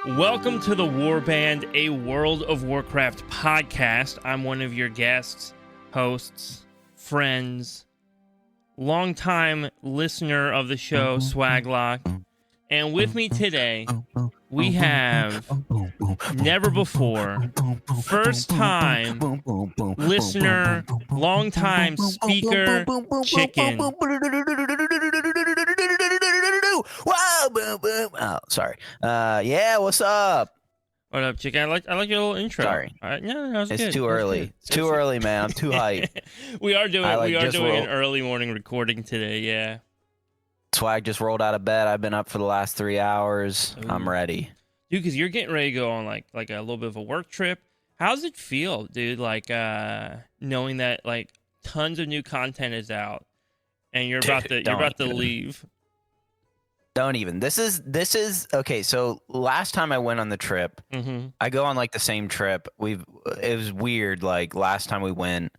Welcome to the Warband, a World of Warcraft podcast. I'm one of your guests, hosts, friends, longtime listener of the show, Swaglock. And with me today, we have never before, first time listener, longtime speaker, Chicken. Whoa, boom, boom. Oh, sorry. Yeah, what's up? What up, Chicken? I like your little intro. Sorry. No, it's It's good. too early. It's too early, man. I'm too hyped. we are doing an rolled. early morning recording today. Yeah. Swag just rolled out of bed. I've been up for the last 3 hours. Ooh. I'm ready. Dude, because you're getting ready to go on like a little bit of a work trip. How's it feel, dude? Like knowing that like tons of new content is out, and you're about to leave. Don't even. This is okay. So last time I went on the trip, I go on like the same trip. It was weird. Like last time we went.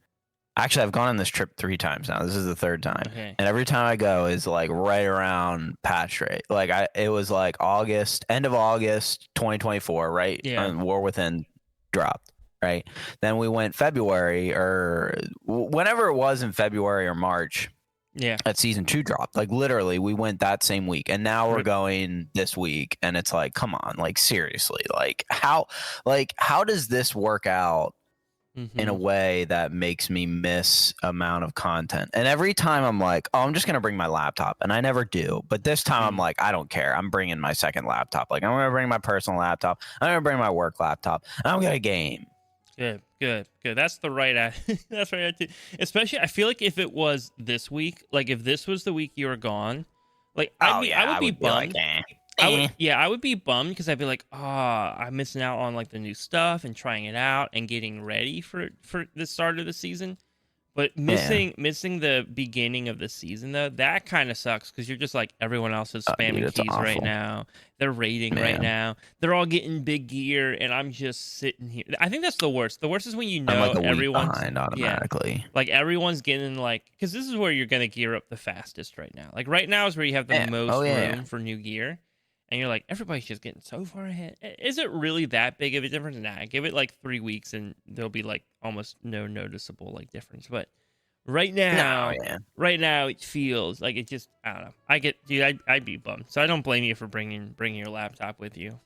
Actually, I've gone on this trip 3 times now. This is the 3rd time, Okay. and every time I go is like right around patch rate. Like it was like end of August, 2024, right? Yeah. War Within dropped, right? Then we went February or whenever it was in February or March. Yeah. That season 2 dropped. Like literally, we went that same week, and now we're going this week, and it's like, come on, like seriously, like how does this work out? In a way that makes me miss amount of content. And every time I'm like, oh, I'm just going to bring my laptop. And I never do. But this time I'm like, I don't care. I'm bringing my second laptop. Like, I'm going to bring my personal laptop. I'm going to bring my work laptop. And I'm going to game. Good. That's the right that's right attitude. Especially, I feel like if it was this week, like if this was the week you were gone, like I would be bummed. I would be bummed because I'd be like, I'm missing out on like the new stuff and trying it out and getting ready for the start of the season. But missing the beginning of the season though, that kind of sucks because you're just like everyone else is spamming keys awful. Right now. They're raiding right now. They're all getting big gear and I'm just sitting here. I think that's the worst. The worst is when you know I'm like everyone's behind automatically. Like everyone's getting like, because this is where you're gonna gear up the fastest right now. Like right now is where you have the most room for new gear. And you're like, everybody's just getting so far ahead. Is it really that big of a difference? Nah, give it like 3 weeks and there'll be like almost no noticeable like difference. But right now, it feels like it just, I don't know. I'd be bummed. So I don't blame you for bringing your laptop with you.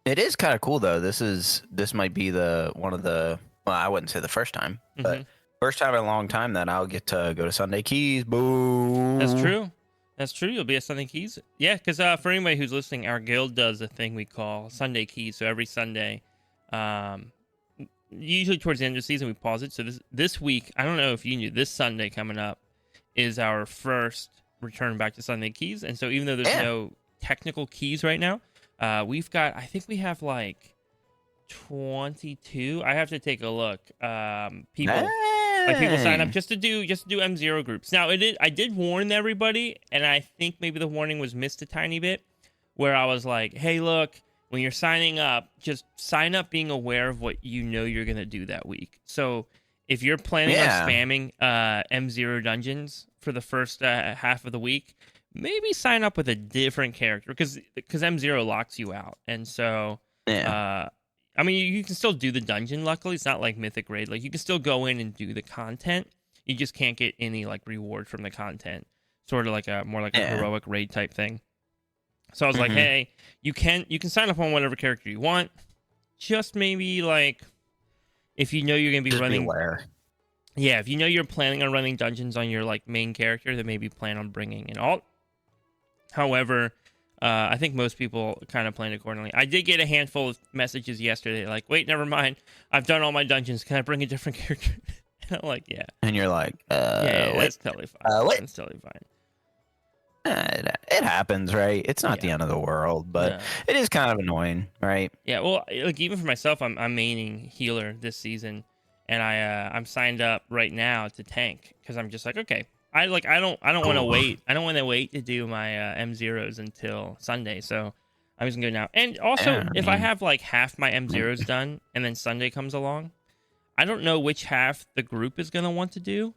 It is kind of cool though. This might be one of the, well, I wouldn't say the first time, but first time in a long time that I'll get to go to Sunday Keys. Boo. That's true. You'll be at Sunday Keys. Yeah, because for anybody who's listening, our guild does a thing we call Sunday Keys. So every Sunday, usually towards the end of the season, we pause it. So this week, I don't know if you knew, this Sunday coming up is our first return back to Sunday Keys. And so even though there's no technical keys right now, I think we have like 22. I have to take a look. People sign up just to do M0 groups. Now I did warn everybody, and I think maybe the warning was missed a tiny bit, where I was like, hey, look, when you're signing up, just sign up being aware of what you know you're gonna do that week. So if you're planning on spamming M0 dungeons for the first half of the week, maybe sign up with a different character because M0 locks you out, and so I mean, you can still do the dungeon, luckily. It's not like Mythic Raid. Like, you can still go in and do the content. You just can't get any, like, reward from the content. Sort of like a heroic raid type thing. So I was like, hey, you can sign up on whatever character you want. Just maybe, like, if you know you're going to be running... Beware. Yeah, if you know you're planning on running dungeons on your, like, main character, then maybe plan on bringing an alt. However... I think most people kind of planned accordingly. I did get a handful of messages yesterday, like, wait, never mind. I've done all my dungeons. Can I bring a different character? And I'm like, yeah. And you're like, that's totally fine. That's totally fine. It happens, right? It's not the end of the world, but it is kind of annoying, right? Yeah, well, like even for myself, I'm maining healer this season, and I'm signed up right now to tank because I'm just like, okay. I don't want to wait. I don't want to wait to do my M0s until Sunday. So I'm just gonna go now. And also, if I have like half my M0s done and then Sunday comes along, I don't know which half the group is gonna want to do,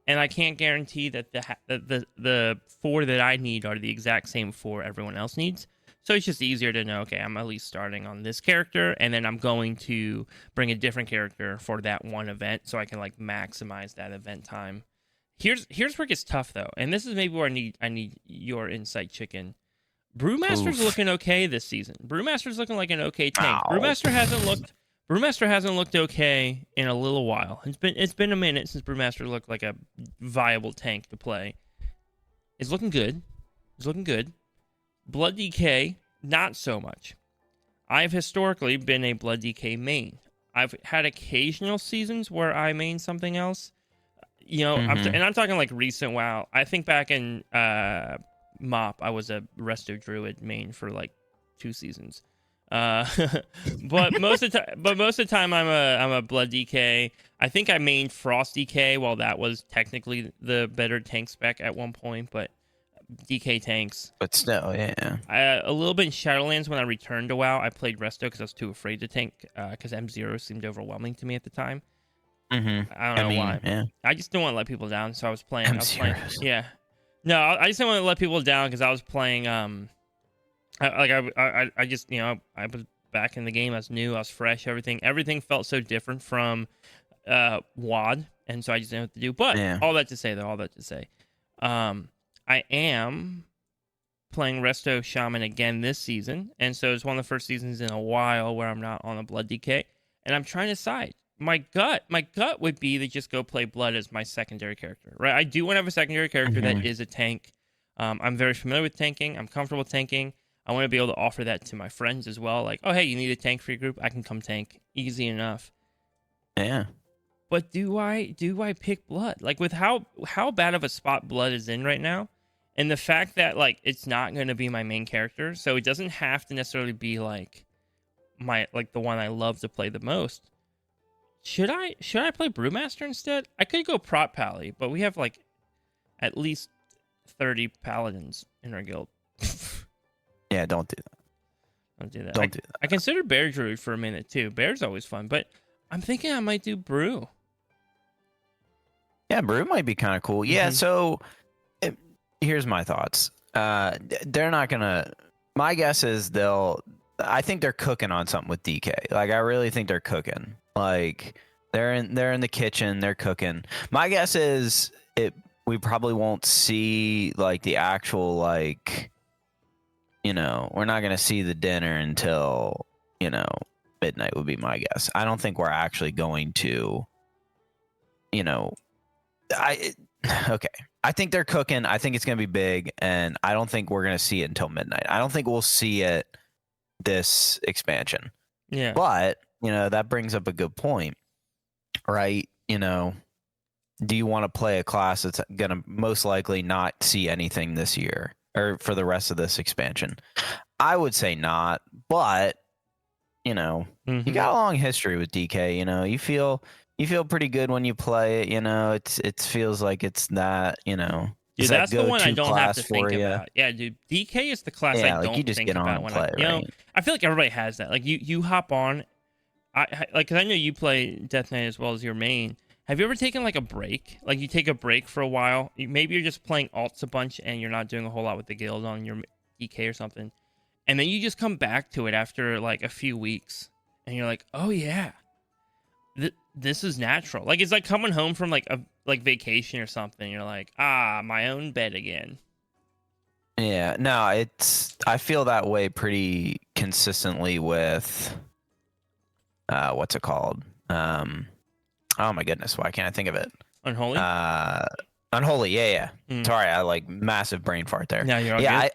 and I can't guarantee that the 4 that I need are the exact same 4 everyone else needs. So it's just easier to know, okay, I'm at least starting on this character, and then I'm going to bring a different character for that one event, so I can like maximize that event time. Here's where it gets tough though, and this is maybe where I need your insight, Chicken. Brewmaster's looking okay this season. Brewmaster's looking like an okay tank. Ow. Brewmaster hasn't looked okay in a little while. It's been a minute since Brewmaster looked like a viable tank to play. It's looking good. Blood DK, not so much. I've historically been a Blood DK main. I've had occasional seasons where I main something else. You know, I'm talking like recent WoW. I think back in MoP, I was a Resto Druid main for like 2 seasons. But most of the time I'm a Blood DK. I think I mained Frost DK while that was technically the better tank spec at one point, but DK tanks. But still, yeah. A little bit in Shadowlands when I returned to WoW, I played Resto because I was too afraid to tank because M0 seemed overwhelming to me at the time. I don't know why. Yeah. I just didn't want to let people down, so I was playing. Yeah. No, I just didn't want to let people down because I was playing. I just, you know, I was back in the game. I was new. I was fresh. Everything felt so different from WoD, and so I just didn't know what to do. But all that to say, I am playing Resto Shaman again this season, and so it's one of the first seasons in a while where I'm not on a Blood DK, and I'm trying to decide. My gut would be to just go play Blood as my secondary character, right? I do want to have a secondary character that is a tank. I'm very familiar with tanking. I'm comfortable tanking. I want to be able to offer that to my friends as well. Like, oh, hey, you need a tank for your group? I can come tank. Easy enough. Yeah. But do I pick Blood? Like, with how bad of a spot Blood is in right now, and the fact that, like, it's not going to be my main character, so it doesn't have to necessarily be, like, the one I love to play the most. Should I play Brewmaster instead? I could go Prot Pally, but we have, like, at least 30 Paladins in our guild. Yeah, don't do that. Don't do that. I considered Bear Druid for a minute, too. Bear's always fun, but I'm thinking I might do Brew. Yeah, Brew might be kind of cool. Yeah, so here's my thoughts. They're not going to... My guess is I think they're cooking on something with DK. Like, I really think they're cooking. Like, they're in the kitchen. They're cooking. My guess is we probably won't see, like, the actual, like... You know, we're not going to see the dinner until, you know, midnight would be my guess. I don't think we're actually going to, you know, okay. I think they're cooking. I think it's going to be big, and I don't think we're going to see it until midnight. I don't think we'll see it this expansion. Yeah. But, you know, that brings up a good point, right? You know, do you want to play a class that's going to most likely not see anything this year? Or for the rest of this expansion? I would say not, but you know, you got a long history with DK. You know, you feel pretty good when you play it. You know, it feels like it's that. You know, dude, that's the one I don't have to think about. Yeah, dude, DK is the class I don't you just think get on about and when play, you know. I feel like everybody has that. Like you hop on, because I know you play Death Knight as well as your main. Have you ever taken like a break? Like you take a break for a while. Maybe you're just playing alts a bunch and you're not doing a whole lot with the guild on your DK or something. And then you just come back to it after like a few weeks. And you're like, oh yeah, this is natural. Like it's like coming home from like a vacation or something. You're like, my own bed again. Yeah, no, I feel that way pretty consistently with, what's it called? Oh my goodness, why can't I think of it? Unholy? Unholy, yeah. Sorry, I like massive brain fart there. No, you're all good.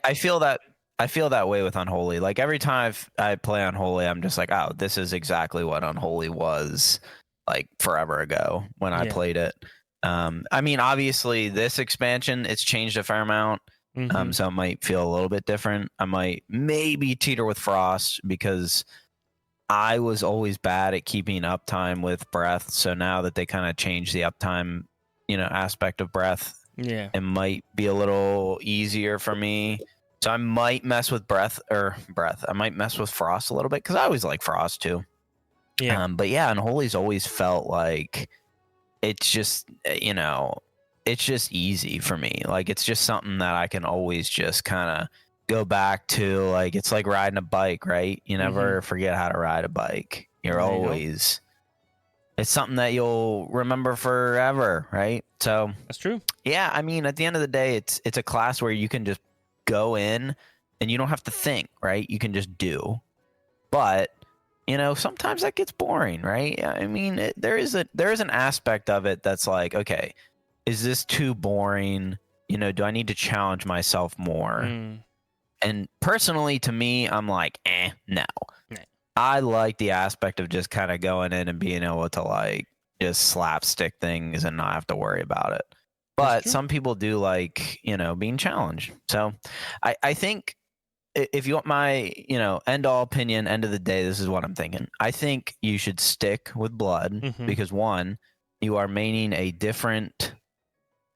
I feel that way with Unholy. Like every time I play Unholy, I'm just like, oh, this is exactly what Unholy was like forever ago when I played it. I mean, obviously this expansion, it's changed a fair amount. So it might feel a little bit different. I might maybe teeter with Frost because I was always bad at keeping uptime with Breath, so now that they kind of changed the uptime, you know, aspect of Breath, it might be a little easier for me. So I might mess with Breath. I might mess with Frost a little bit because I always like Frost too. Yeah. But yeah, Unholy's always felt like it's just, you know, it's just easy for me. Like it's just something that I can always just kind of go back to like it's like riding a bike, right? You never forget how to ride a bike. You're always it's something that you'll remember forever, right? So That's true. Yeah, I mean, at the end of the day, it's a class where you can just go in and you don't have to think, right? You can just do. But sometimes that gets boring, right? I mean, there is an aspect of it that's like, okay, is this too boring? Do I need to challenge myself more? And personally, to me, I'm like, no. I like the aspect of just kind of going in and being able to like just slapstick things and not have to worry about it. But some people do like, being challenged. So I think if you want my, end all opinion, end of the day, this is what I'm thinking. I think you should stick with blood because one, you are maining a different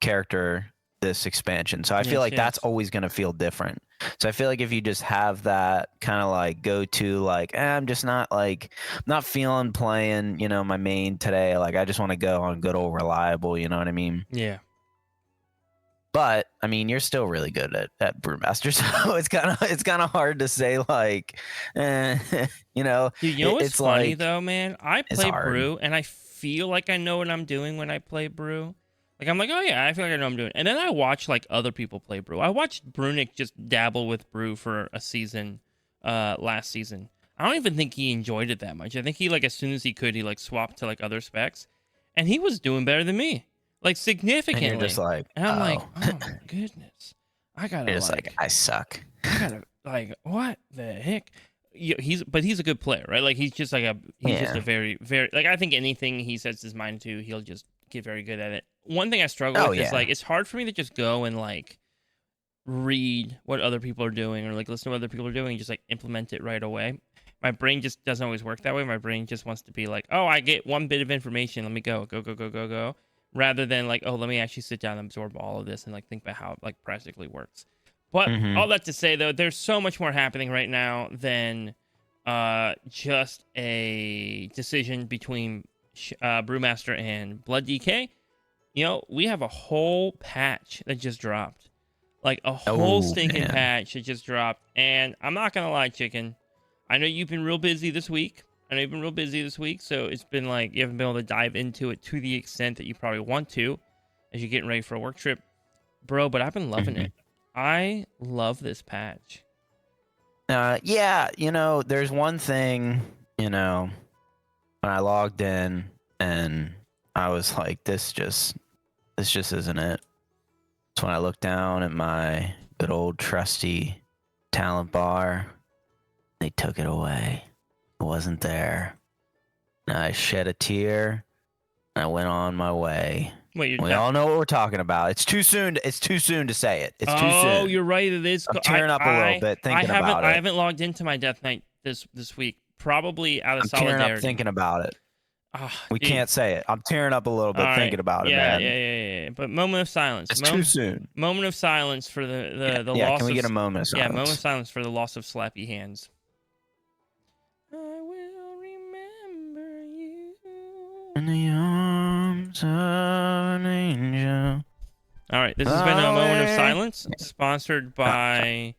character this expansion. So I feel like that's always going to feel different. So I feel like if you just have that kind of like go to like, I'm just not feeling playing, my main today. Like I just want to go on good old reliable, you know what I mean? Yeah. But I mean, you're still really good at Brewmaster, so it's kind of hard to say like, Dude, what's funny like, though, man? I play Brew, and I feel like I know what I'm doing when I play Brew. Like I'm like, oh yeah, I feel like I know what I'm doing. And then I watch like other people play Brew. I watched Brunick just dabble with Brew for a season, last season. I don't even think he enjoyed it that much. I think he like as soon as he could, he like swapped to like other specs, and he was doing better than me. Like significantly. And you're just like, and I'm like, oh my goodness, I gotta. You're just like, I suck. I gotta like, what the heck? He's a good player, right? Like he's just a very, very like I think anything he sets his mind to, he'll just get very good at it. One thing I struggle with is like it's hard for me to just go and like read what other people are doing or like listen to what other people are doing and just like implement it right away. My brain just doesn't always work that way. My brain just wants to be like, oh, I get one bit of information, let me go, rather than like, oh, let me actually sit down and absorb all of this and like think about how it like practically works. But all that to say though, there's so much more happening right now than just a decision between Brewmaster and Blood DK. We have a whole patch that just dropped. Like a whole stinking patch that just dropped. And I'm not gonna lie, Chicken, I know you've been real busy this week. So it's been like you haven't been able to dive into it to the extent that you probably want to as you're getting ready for a work trip. Bro, but I've been loving it. I love this patch. Yeah, there's one thing, when I logged in and I was like, this just isn't it. So when I looked down at my good old trusty talent bar, they took it away. It wasn't there. And I shed a tear and I went on my way. Wait, we all know what we're talking about. It's too soon. It's too soon to say it. It's too soon. Oh, you're right. It is. I'm tearing up a little bit thinking about it. I haven't logged into my Death Knight this week. Probably out of solidarity. Tearing up thinking about it. We can't say it. I'm tearing up a little bit thinking about it, man. Yeah. But moment of silence. It's too soon. Moment of silence for the loss. Yeah, can we get a moment of silence? Yeah, moment of silence for the loss of Slappy Hands. I will remember you in the arms of an angel. All right, this has been a moment of silence, sponsored by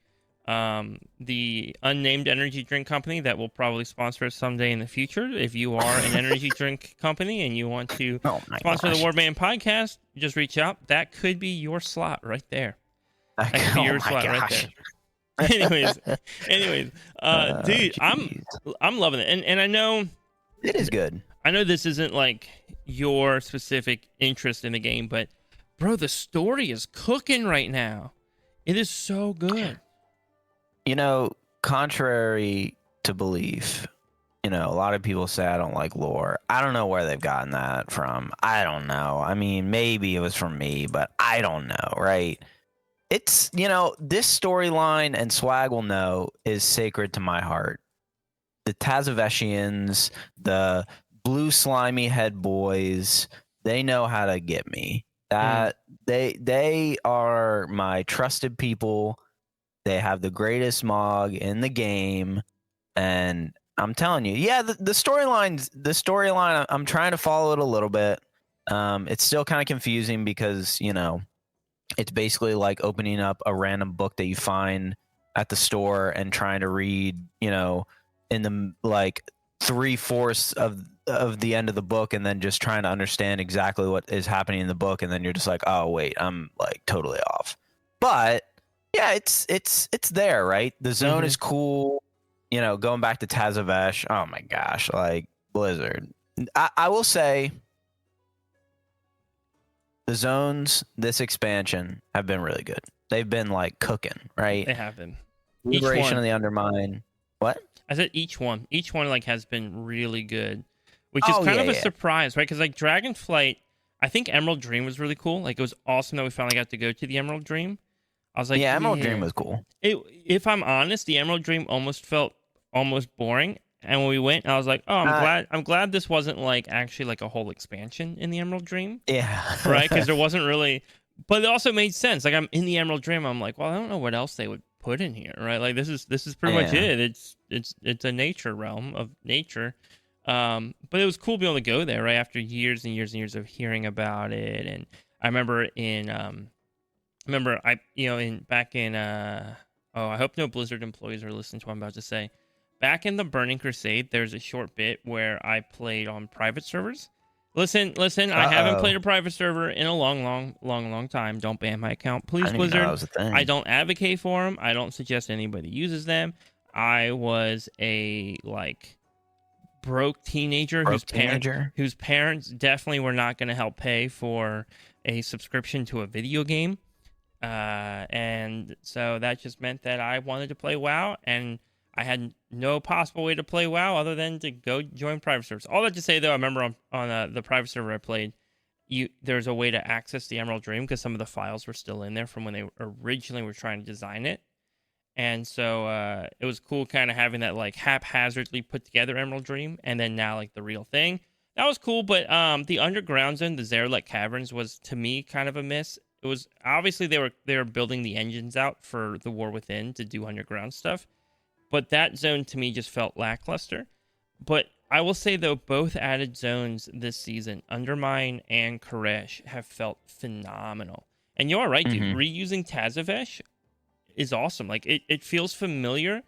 the unnamed energy drink company that will probably sponsor us someday in the future. If you are an energy drink company and you want to sponsor the Warband podcast, just reach out. That could be your slot right there. That could be your slot right there. Anyways, dude, I'm loving it, and I know it is good. I know this isn't like your specific interest in the game, but bro, the story is cooking right now. It is so good. Contrary to belief, a lot of people say I don't like lore. I don't know where they've gotten that from. I don't know. I mean, maybe it was from me, but I don't know, right? It's, this storyline, and Swag will know, is sacred to my heart. The Tazaveshians, the blue slimy head boys, they know how to get me. They are my trusted people. They have the greatest Mog in the game, and I'm telling you, the storyline. I'm trying to follow it a little bit. It's still kind of confusing because it's basically like opening up a random book that you find at the store and trying to read, in the like 3/4 of the end of the book, and then just trying to understand exactly what is happening in the book, and then you're just like, oh wait, I'm like totally off. But yeah, it's there, right? The zone is cool. Going back to Tazavesh, oh my gosh, like Blizzard. I will say the zones this expansion have been really good. They've been like cooking, right? They have been. Liberation of the Undermine. What? I said each one like has been really good, which is kind of a surprise, right? Because like Dragonflight, I think Emerald Dream was really cool. Like it was awesome that we finally got to go to the Emerald Dream. I was like, yeah, Emerald Dream was cool. If I'm honest, the Emerald Dream almost felt boring. And when we went, I was like, oh, I'm glad this wasn't like actually like a whole expansion in the Emerald Dream. Yeah. Right? Because there wasn't really, but it also made sense. Like I'm in the Emerald Dream, I'm like, well, I don't know what else they would put in here, right? Like this is pretty much it. It's a nature realm of nature. But it was cool being able to go there, right? After years and years and years of hearing about it. And I remember I hope no Blizzard employees are listening to what I'm about to say. Back in the Burning Crusade, there's a short bit where I played on private servers. Listen, I haven't played a private server in a long time. Don't ban my account, please, Blizzard. I don't advocate for them. I don't suggest anybody uses them. I was a broke teenager whose parents definitely were not going to help pay for a subscription to a video game. And so that just meant that I wanted to play WoW, and I had no possible way to play WoW other than to go join private servers. All that to say, though, I remember on the private server I played, there's a way to access the Emerald Dream because some of the files were still in there from when they originally were trying to design it. And so it was cool kind of having that like haphazardly put together Emerald Dream, and then now like the real thing. That was cool, but the underground zone, the Xal'atath Caverns, was to me kind of a miss. It was obviously they were building the engines out for the War Within to do underground stuff. But that zone to me just felt lackluster. But I will say, though, both added zones this season, Undermine and Koresh, have felt phenomenal. And you are right, dude. Reusing Tazavesh is awesome. Like, it feels familiar,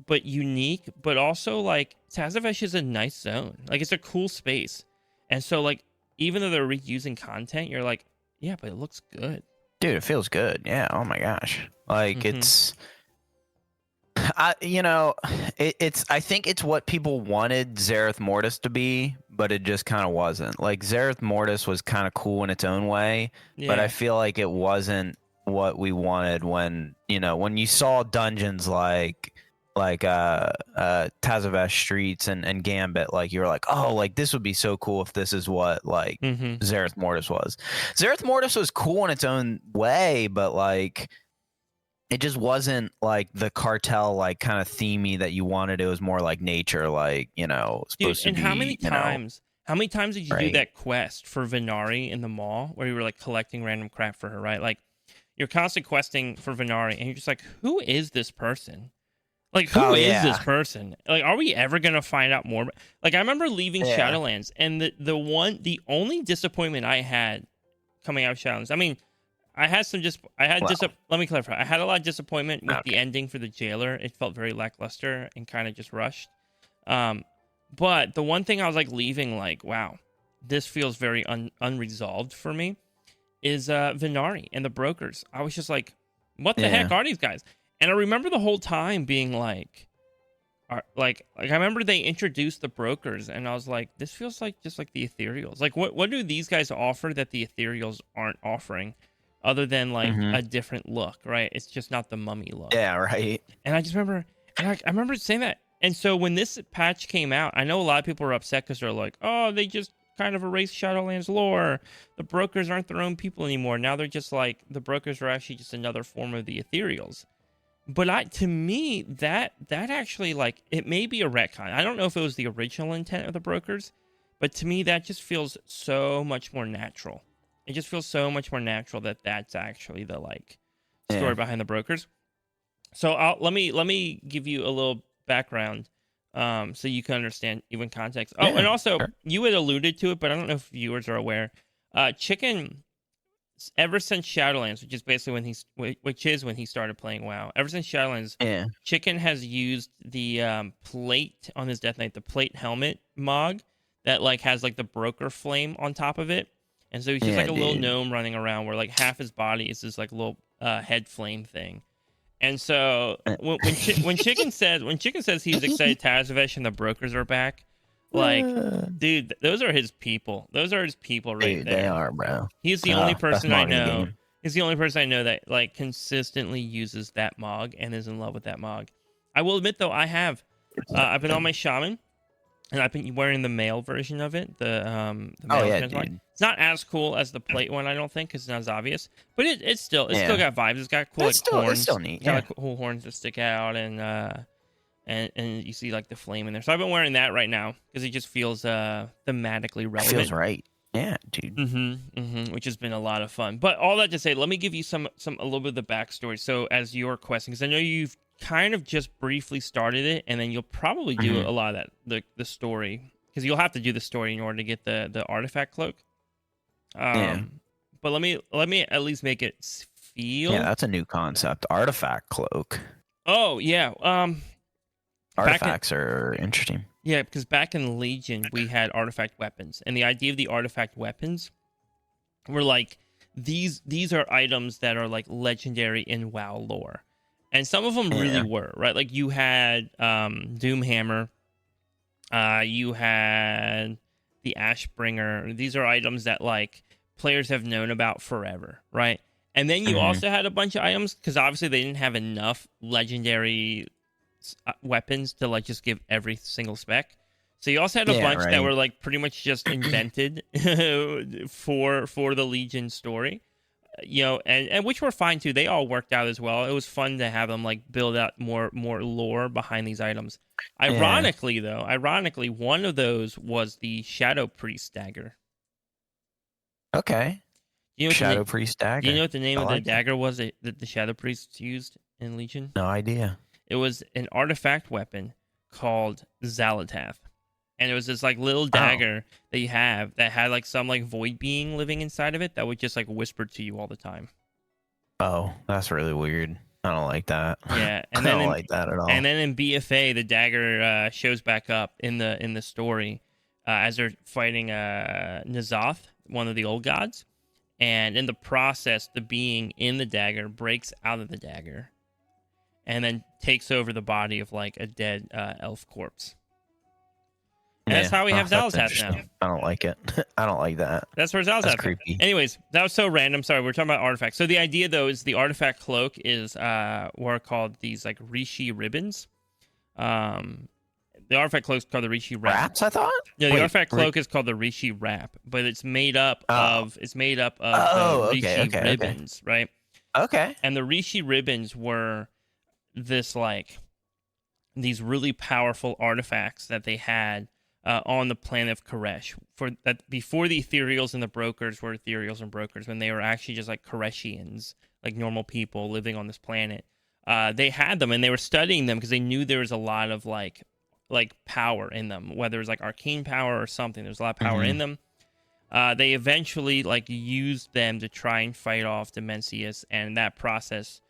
but unique. But also, like, Tazavesh is a nice zone. Like, it's a cool space. And so, like, even though they're reusing content, you're like, yeah, but it looks good. Dude, it feels good. Yeah, oh my gosh. Like, it's... I think it's what people wanted Xal'atath Mortis to be, but it just kind of wasn't. Like Xal'atath Mortis was kind of cool in its own way, but I feel like it wasn't what we wanted when you saw dungeons like Tazavesh Streets and Gambit, like you were like, oh, like this would be so cool if this is what like Xal'atath Mortis was. Xal'atath Mortis was cool in its own way, but like it just wasn't like the cartel like kind of themey that you wanted. It was more like nature, like supposed Dude, to and be. how many times did you do that quest for Venari in the mall where you were like collecting random crap for her, right? Like you're constantly questing for Venari, and you're just like, who is this person? Like, who is this person? Like, are we ever gonna find out more? Like, I remember leaving Shadowlands, and the only disappointment I had coming out of Shadowlands, I mean, let me clarify. I had a lot of disappointment with the ending for the jailer. It felt very lackluster and kind of just rushed. But the one thing I was like leaving, like, wow, this feels very unresolved for me, is Venari and the brokers. I was just like, what the heck are these guys? And I remember the whole time being like I remember they introduced the brokers, and I was like, this feels like just like the Ethereals. Like, what do these guys offer that the Ethereals aren't offering? Other than like a different look, right? It's just not the mummy look. Yeah, right. And I just remember, I remember saying that. And so when this patch came out, I know a lot of people were upset because they're like, oh, they just kind of erased Shadowlands lore. The brokers aren't their own people anymore. Now they're just like, the brokers are actually just another form of the Ethereals. But to me, that actually, like, it may be a retcon. I don't know if it was the original intent of the brokers, but to me, that just feels so much more natural. It just feels so much more natural that that's actually the like story behind the brokers. So let me give you a little background, so you can understand even context. Oh, and also you had alluded to it, but I don't know if viewers are aware. Chicken ever since Shadowlands, which is when he started playing WoW. Ever since Shadowlands, Yeah. Chicken has used the plate on his Death Knight, the plate helmet Mog that like has like the broker flame on top of it, and so he's just like a little gnome running around where like half his body is this like little head flame thing. And so when Chicken says he's excited Tazavesh and the brokers are back, like, dude, those are his people. Those are his people right Dude, there. they are, bro. He's the only person I know. He's the only person I know that like consistently uses that Mog and is in love with that Mog. I will admit though, I've been on my Shaman, and I've been wearing the male version of it. The male dude. It's not as cool as the plate one, I don't think, because it's not as obvious. But it's still got vibes. It's got cool horns. It's still neat. It's got like cool horns that stick out, and you see like the flame in there. So I've been wearing that right now because it just feels thematically relevant. Feels right. Yeah, dude. Which has been a lot of fun. But all that to say, let me give you a little bit of the backstory. So as you're questing, because I know you've kind of just briefly started it, and then you'll probably do a lot of that the story, because you'll have to do the story in order to get the artifact cloak. But let me at least make it feel. Yeah, that's a new concept. Artifact cloak. Oh yeah. Artifacts are interesting. Yeah, because back in Legion we had artifact weapons, and the idea of the artifact weapons were like these are items that are like legendary in WoW lore, and some of them really were, right? Like you had Doomhammer, you had the Ashbringer. These are items that like players have known about forever, right? And then you also had a bunch of items, because obviously they didn't have enough legendary weapons to like just give every single spec. So you also had a bunch that were like pretty much just invented for the Legion story, and which were fine too. They all worked out as well. It was fun to have them like build out more lore behind these items. Ironically, one of those was the Shadow Priest dagger. Okay. Shadow Priest dagger. Do you know what the name of the dagger was that the Shadow Priests used in Legion? No idea. It was an artifact weapon called Xal'atath. And it was this like little dagger that you have that had like some like void being living inside of it that would just like whisper to you all the time. Oh, that's really weird. I don't like that. Yeah, and I don't like that at all. And then in BFA, the dagger shows back up in the story as they're fighting N'Zoth, one of the old gods. And in the process, the being in the dagger breaks out of the dagger and then takes over the body of like a dead elf corpse. And that's how we have Xal'atath now. I don't like it. I don't like that. That's where Xal'atath. That's creepy. Anyways, that was so random. Sorry, we're talking about artifacts. So the idea though is the artifact cloak is what are called these like Rishi ribbons. The artifact cloak is called the Rishi wrap. Wraps, I thought. Yeah, the artifact cloak is called the Rishi wrap, but it's made up of the Rishi ribbons, right? Okay. And the Rishi ribbons were this like these really powerful artifacts that they had on the planet of Koresh for that before the Ethereals and the brokers were Ethereals and brokers, when they were actually just like Koreshians, like normal people living on this planet. They had them and they were studying them because they knew there was a lot of like power in them, whether it's like arcane power or something. There's a lot of power in them. They eventually like used them to try and fight off Dimensius, and that process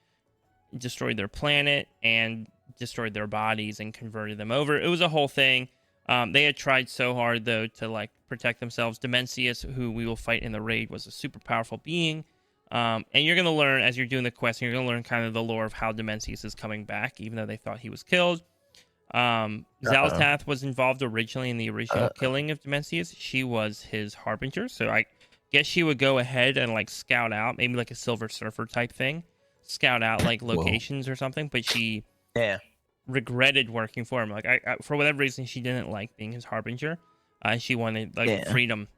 destroyed their planet and destroyed their bodies and converted them over. It was a whole thing. They had tried so hard though to like protect themselves. Dimensius, who we will fight in the raid, was a super powerful being. And you're going to learn as you're doing the quest, you're going to learn kind of the lore of how Dimensius is coming back, even though they thought he was killed. Xal'atath was involved originally in the original killing of Dimensius. She was his harbinger, so I guess she would go ahead and like scout out, maybe like a Silver Surfer type thing, scout out like locations or something. But she regretted working for him. Like I for whatever reason, she didn't like being his harbinger. She wanted like freedom.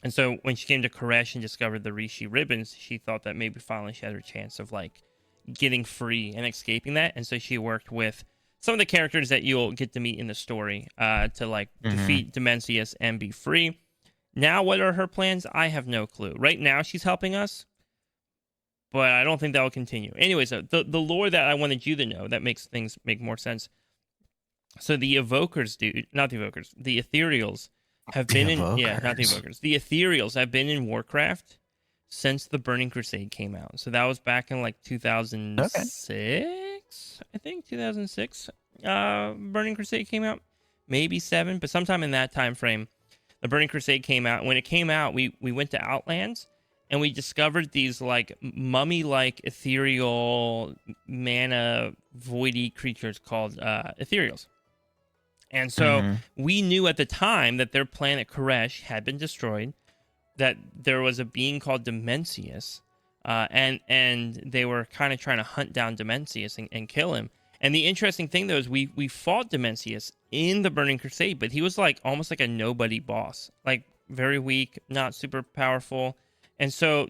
And so when she came to Koresh and discovered the Rishi ribbons, she thought that maybe finally she had her chance of like getting free and escaping that. And so she worked with some of the characters that you'll get to meet in the story to like defeat Dimensius and be free. Now, what are her plans? I have no clue. Right now, she's helping us, but I don't think that will continue. Anyways, the lore that I wanted you to know that makes things make more sense. So the Evokers, not the Evokers, the Ethereals have been in... Yeah, not the Evokers. The Ethereals have been in Warcraft since the Burning Crusade came out. So that was back in like 2006, I think 2006. Burning Crusade came out, maybe 7, but sometime in that time frame, the Burning Crusade came out. When it came out, we went to Outlands and we discovered these like mummy-like ethereal mana voidy creatures called Ethereals. And so we knew at the time that their planet Koresh had been destroyed, that there was a being called Dimensius, and they were kind of trying to hunt down Dimensius and kill him. And the interesting thing, though, is we fought Dimensius in the Burning Crusade, but he was like almost like a nobody boss, like very weak, not super powerful. And so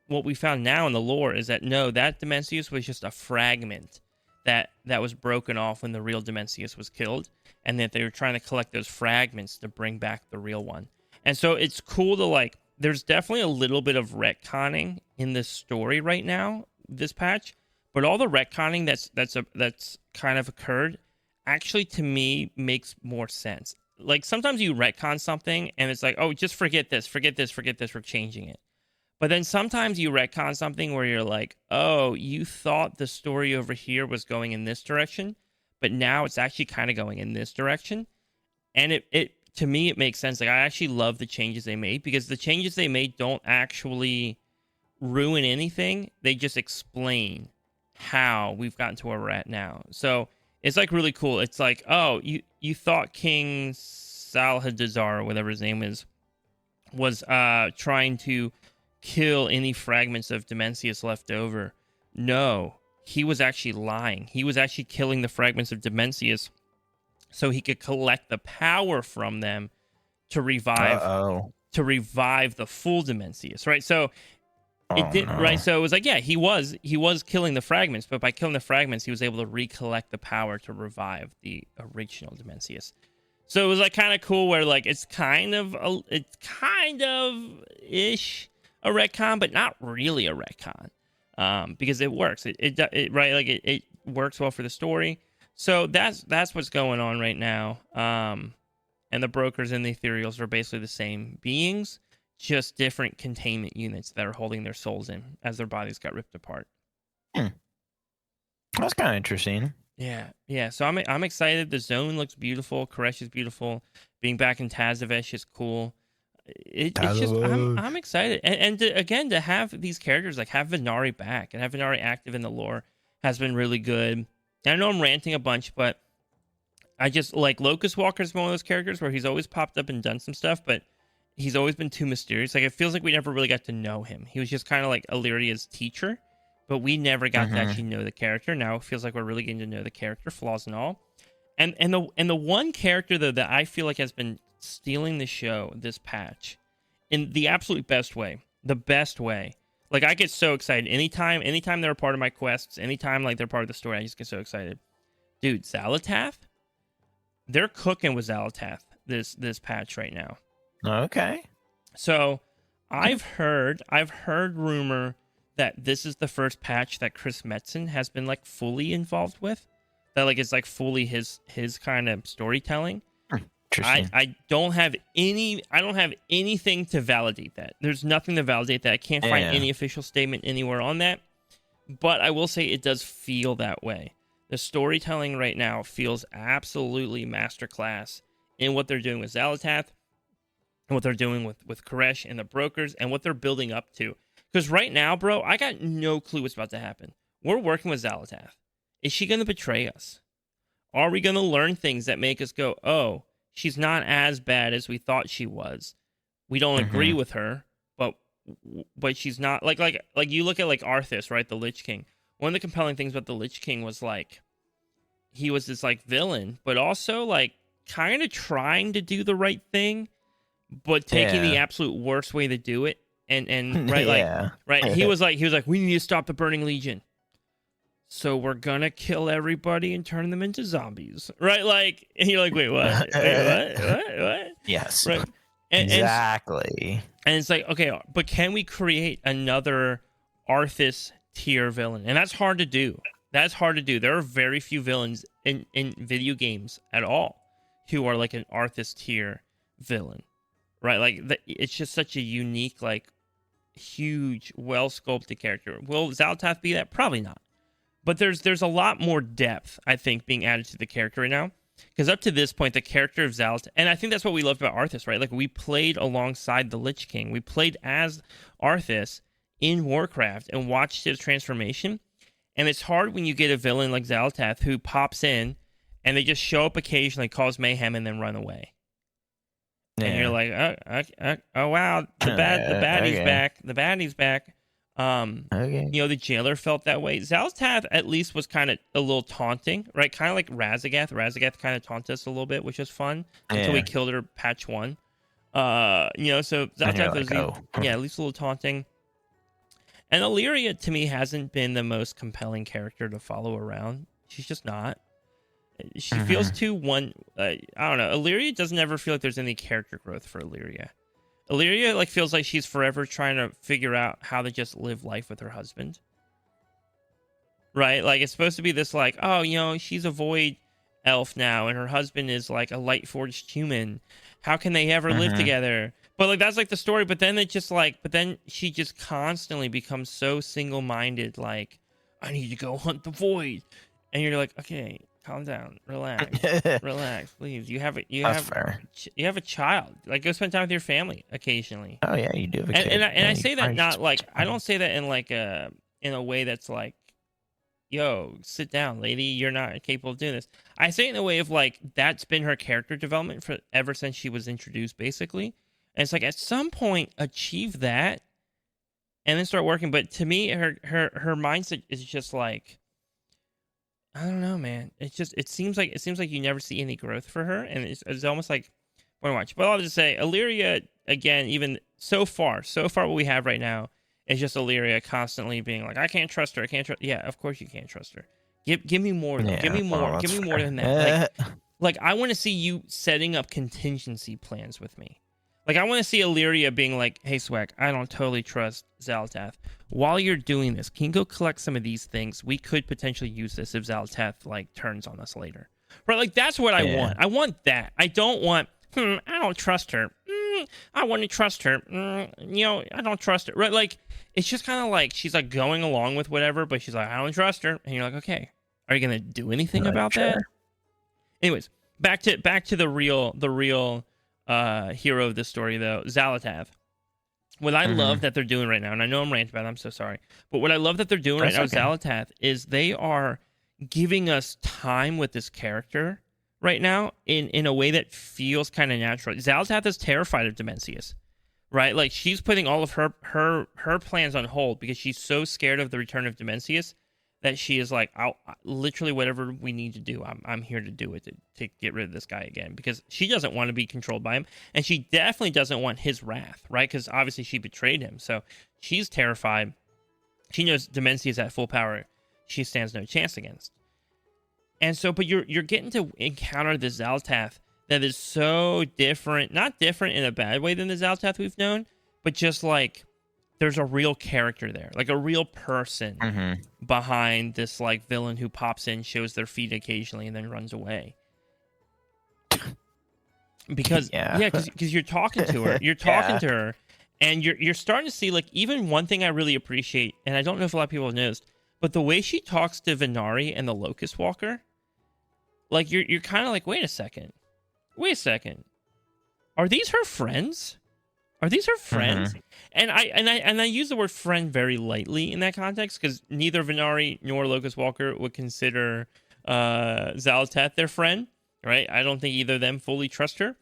what we found now in the lore is that no, that Dimensius was just a fragment that was broken off when the real Dimensius was killed, and that they were trying to collect those fragments to bring back the real one. And so it's cool to like, there's definitely a little bit of retconning in this story right now, this patch, but all the retconning that's kind of occurred actually to me makes more sense. Like sometimes you retcon something and it's like, oh, just forget this, we're changing it. But then sometimes you retcon something where you're like, oh, you thought the story over here was going in this direction, but now it's actually kind of going in this direction. And it to me, it makes sense. Like, I actually love the changes they made, because the changes they made don't actually ruin anything. They just explain how we've gotten to where we're at now. So it's like really cool. It's like, oh, you thought King Xal'atath, or whatever his name is, was trying to kill any fragments of Dimensius left over. No, he was actually lying. He was actually killing the fragments of Dimensius so he could collect the power from them to revive the full Dimensius, right? So it did, right? So it was like, yeah, he was killing the fragments, but by killing the fragments, he was able to recollect the power to revive the original Dimensius. So it was like kind of cool, where like it's kind of ish a retcon, but not really a retcon, because it works. It right, like it works well for the story. So that's what's going on right now. And the brokers and the Ethereals are basically the same beings, just different containment units that are holding their souls in as their bodies got ripped apart. That's kind of interesting. Yeah. So I'm excited. The zone looks beautiful. Koresh is beautiful. Being back in Tazavesh is cool. It's just I'm excited, and to have these characters, like have Venari back and have Venari active in the lore, has been really good. And I know I'm ranting a bunch, but I just like Locust Walker's one of those characters where he's always popped up and done some stuff, but he's always been too mysterious. Like, it feels like we never really got to know him. He was just kind of like Illyria's teacher, but we never got to actually know the character. Now it feels like we're really getting to know the character, flaws and all. And the one character, though, that I feel like has been stealing the show this patch in the absolute best way, the best way. Like, I get so excited anytime they're a part of my quests, anytime like they're part of the story, I just get so excited. Dude, Xal'atath, they're cooking with Xal'atath this patch right now. Okay. So I've heard rumor that this is the first patch that Chris Metzen has been like fully involved with. That like it's like fully his kind of storytelling. I don't have anything to validate that. There's nothing to validate that. I can't find any official statement anywhere on that. But I will say it does feel that way. The storytelling right now feels absolutely masterclass in what they're doing with Xal'atath, and what they're doing with Koresh and the brokers, and what they're building up to. Because right now, bro, I got no clue what's about to happen. We're working with Xal'atath. Is she going to betray us? Are we going to learn things that make us go, oh, she's not as bad as we thought she was? We don't agree with her, but she's not like you look at like Arthas, right? The Lich King. One of the compelling things about the Lich King was like he was this like villain, but also like kind of trying to do the right thing, but taking the absolute worst way to do it. And right, like right, he was like, we need to stop the Burning Legion. So we're gonna kill everybody and turn them into zombies, right? Like, and you're like, wait, what? What? Yes, right. Exactly. And it's like, okay, but can we create another Arthas tier villain? And that's hard to do. There are very few villains in video games at all who are like an Arthas tier villain, right? Like it's just such a unique, like huge, well-sculpted character. Will Xal'atath be that? Probably not. But there's a lot more depth, I think, being added to the character right now. Because up to this point, the character of Xal'atath, and I think that's what we loved about Arthas, right? Like, we played alongside the Lich King. We played as Arthas in Warcraft and watched his transformation. And it's hard when you get a villain like Xal'atath who pops in and they just show up occasionally, cause mayhem, and then run away. Yeah. And you're like, oh wow, the baddie's back. The baddie's back. Okay. You know, the jailer felt that way. Xal'atath at least was kind of a little taunting, right? Kind of like Razagath. Razagath kind of taunted us a little bit, which was fun until we killed her patch 1. You know, so Xal'atath was at least a little taunting. And Illyria, to me, hasn't been the most compelling character to follow around. She's just not. She feels too I don't know. Illyria doesn't ever feel like there's any character growth for Illyria. Illyria like feels like she's forever trying to figure out how to just live life with her husband. Right? Like, it's supposed to be this like, oh, you know, she's a void elf now, and her husband is like a light forged human. How can they ever live together? But like, that's like the story. But then then she just constantly becomes so single-minded. Like, I need to go hunt the void, and you're like, okay, calm down, relax, relax, please. You have a child. Like, go spend time with your family occasionally. Oh yeah, you do have a kid. And I say that not like, I don't say that in like in a way that's like, yo, sit down, lady, you're not capable of doing this. I say it in a way of like, that's been her character development for ever since she was introduced, basically. And it's like, at some point, achieve that, and then start working. But to me, her mindset is just like, I don't know, man. It seems like you never see any growth for her, and it's almost like, want to watch. But I'll just say, Illyria, again, even so far, what we have right now is just Illyria constantly being like, I can't trust her. Yeah, of course you can't trust her. Give me more, though. Give me more. Give me more than that. Like I want to see you setting up contingency plans with me. Like, I want to see Illyria being like, hey, Swag, I don't totally trust Xal'atath. While you're doing this, can you go collect some of these things? We could potentially use this if Xal'atath, like, turns on us later. Right? Like, that's what I want. I want that. I don't want, I don't trust her. I want to trust her. You know, I don't trust her. Right? Like, it's just kind of like she's, like, going along with whatever, but she's like, I don't trust her. And you're like, okay, are you going to do anything about that? Anyways, back to the real hero of this story, though, Xal'atath. What I love that they're doing right now, and I know I'm ranting about it, I'm so sorry, but what I love that they're doing right now with Xal'atath is they are giving us time with this character right now in a way that feels kind of natural. Xal'atath is terrified of Dimensius, right? Like, she's putting all of her plans on hold because she's so scared of the return of Dimensius that she is like, I'll literally whatever we need to do, I'm here to do it to get rid of this guy again, because she doesn't want to be controlled by him, and she definitely doesn't want his wrath, right? Because obviously she betrayed him, so she's terrified. She knows Dimensius at full power, she stands no chance against. And so, but you're getting to encounter this Xal'atath that is so different, not different in a bad way than the Xal'atath we've known, but just like, there's a real character there, like a real person behind this like villain who pops in, shows their feet occasionally, and then runs away. Because because you're talking to her, to her, and you're starting to see like even one thing I really appreciate, and I don't know if a lot of people have noticed, but the way she talks to Venari and the Locust Walker, like you're kind of like, wait a second, are these her friends? Are these her friends? And I use the word friend very lightly in that context, because neither Venari nor Locust Walker would consider Xal'atath their friend, right? I don't think either of them fully trust her.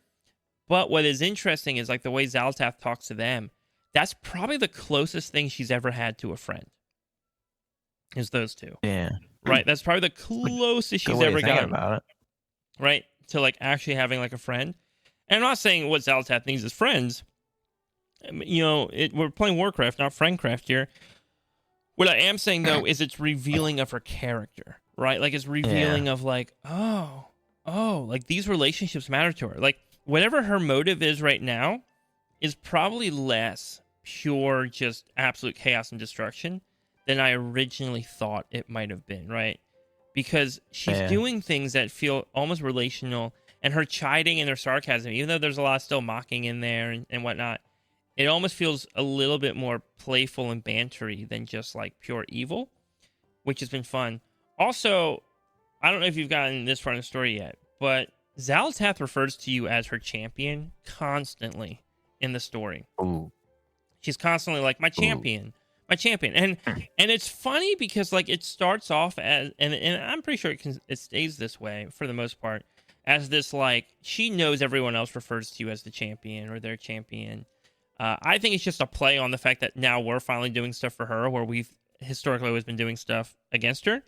But what is interesting is like the way Xal'atath talks to them. That's probably the closest thing she's ever had to a friend. Is those two? Yeah. Right. That's probably the closest she's ever gotten. About it. Right, to like actually having like a friend. And I'm not saying what Xal'atath needs is friends. You know, we're playing Warcraft, not Friendcraft here. What I am saying, though, is it's revealing of her character, right? Like, it's revealing of, like, oh, like, these relationships matter to her. Like, whatever her motive is right now is probably less pure, just absolute chaos and destruction than I originally thought it might have been, right? Because she's doing things that feel almost relational, and her chiding and her sarcasm, even though there's a lot of still mocking in there and whatnot, it almost feels a little bit more playful and bantery than just like pure evil, which has been fun. Also, I don't know if you've gotten this far in the story yet, but Xal'atath refers to you as her champion constantly in the story. Ooh. She's constantly like, my champion, my champion. And it's funny because like it starts off as, and I'm pretty sure it stays this way for the most part, as this like, she knows everyone else refers to you as the champion or their champion. I think it's just a play on the fact that now we're finally doing stuff for her where we've historically always been doing stuff against her,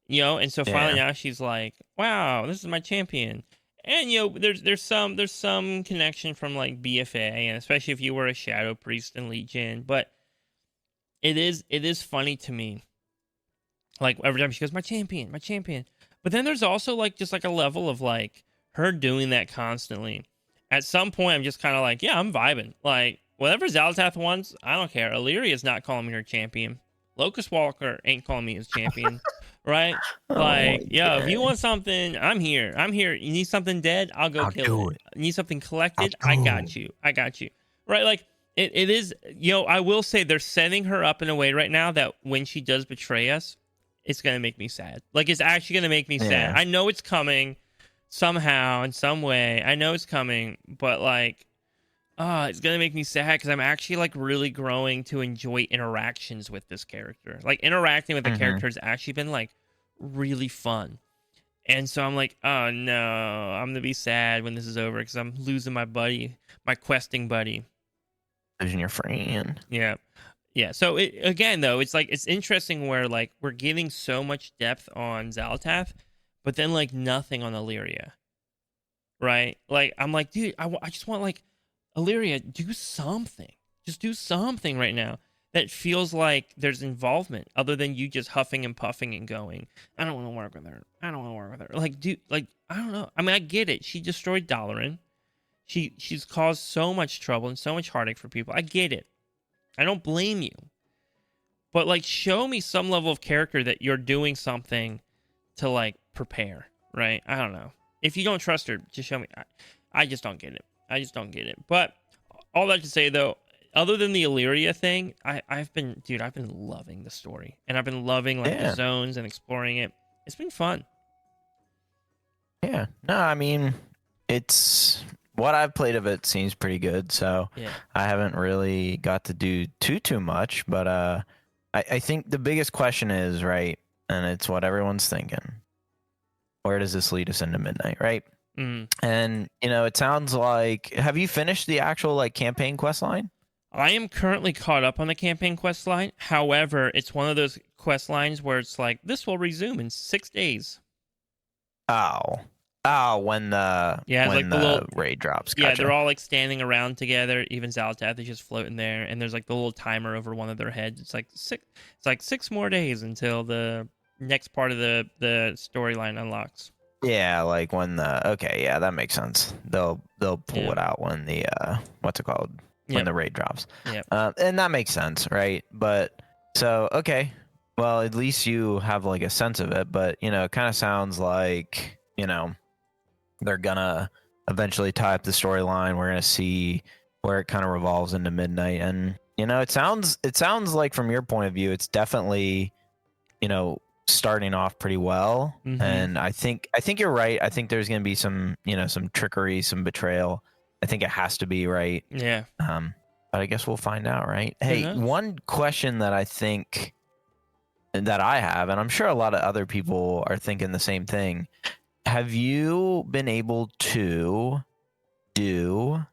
you know, and so finally now she's like, wow, this is my champion. And you know, there's some connection from like BFA, and especially if you were a Shadow Priest in Legion, but it is funny to me. Like every time she goes, my champion, my champion. But then there's also like just like a level of like her doing that constantly. At some point I'm just kind of like, yeah, I'm vibing. Like whatever Xal'atath wants, I don't care. Illyrio's not calling me her champion. Locust Walker ain't calling me his champion. Right? Like, yo, if you want something, I'm here. I'm here. You need something dead? I'll kill it. You need something collected? I got you. I got you. Right? Like, it is, you know, I will say they're setting her up in a way right now that when she does betray us, it's going to make me sad. Like, it's actually going to make me sad. I know it's coming somehow, in some way. I know it's coming, but, like, it's going to make me sad because I'm actually, like, really growing to enjoy interactions with this character. Like, interacting with the character has actually been, like, really fun. And so I'm like, oh, no, I'm going to be sad when this is over because I'm losing my buddy, my questing buddy. Losing your friend. Yeah. Yeah. So, again, though, it's, like, it's interesting where, like, we're getting so much depth on Xal'atath, but then, like, nothing on Illyria. Right? Like, I'm like, dude, I just want, like, Illyria, do something. Just do something right now that feels like there's involvement other than you just huffing and puffing and going, I don't want to work with her. I don't want to work with her. Like, dude, like, I don't know. I mean, I get it. She destroyed Dalaran. She's caused so much trouble and so much heartache for people. I get it. I don't blame you. But, like, show me some level of character that you're doing something to, like, prepare, right? I don't know. If you don't trust her, just show me. I just don't get it. I just don't get it. But all that to say, though, other than the Illyria thing, I've been loving the story. And I've been loving, like, the zones and exploring it. It's been fun. Yeah. No, I mean, it's... What I've played of it seems pretty good, so I haven't really got to do too much. But I think the biggest question is, right, and it's what everyone's thinking. Where does this lead us into midnight, right? And, you know, it sounds like... Have you finished the actual, like, campaign quest line? I am currently caught up on the campaign quest line. However, it's one of those quest lines where it's like, this will resume in 6 days. When the little raid drops. Gotcha. Yeah, they're all like standing around together. Even Xal'atath is just floating there, and there's like the little timer over one of their heads. It's like 6 more days until the next part of the storyline unlocks. Yeah, like when that makes sense. They'll pull it out when the what's it called? When the raid drops. Yeah. And that makes sense, right? But so okay. Well, at least you have like a sense of it, but you know, it kind of sounds like, you know, they're gonna eventually tie up the storyline. We're gonna see where it kind of revolves into midnight, and you know, it sounds like from your point of view, it's definitely, you know, starting off pretty well. And I think you're right. I think there's gonna be some, you know, some trickery, some betrayal. I think it has to be, right. Yeah. But I guess we'll find out, right? Hey, one question that I think that I have, and I'm sure a lot of other people are thinking the same thing. Have you been able to do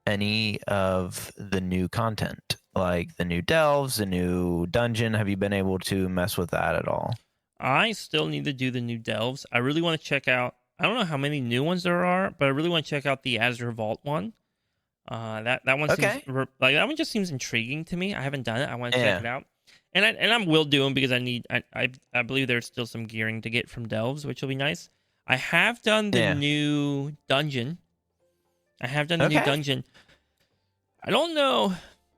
any of the new content, like the new delves, the new dungeon? Have you been able to mess with that at all? I still need to do the new delves. I really want to check out, I don't know how many new ones there are, but I really want to check out the Azure Vault one. That one seems, like, that one just seems intriguing to me. I haven't done it. I want to check it out. And I will do them because I believe there's still some gearing to get from delves, which will be nice. I have done the new dungeon. I don't know.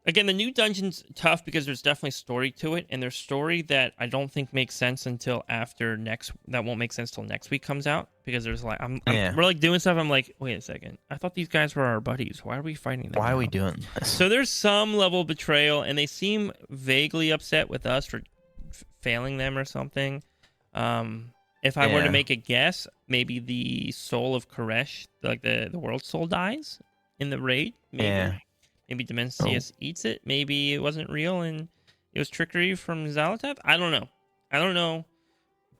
Again, the new dungeon's tough because there's definitely story to it, and there's story that I don't think makes sense until after that won't make sense till next week comes out, because there's like we're like doing stuff. I'm like, wait a second, I thought these guys were our buddies. Why are we fighting them? Why now? are we doing this? So there's some level of betrayal, and they seem vaguely upset with us for failing them or something. If I were to make a guess, maybe the soul of Koresh, like the world soul, dies in the raid. Maybe Dimensius eats it. Maybe it wasn't real and it was trickery from Xal'atath. I don't know,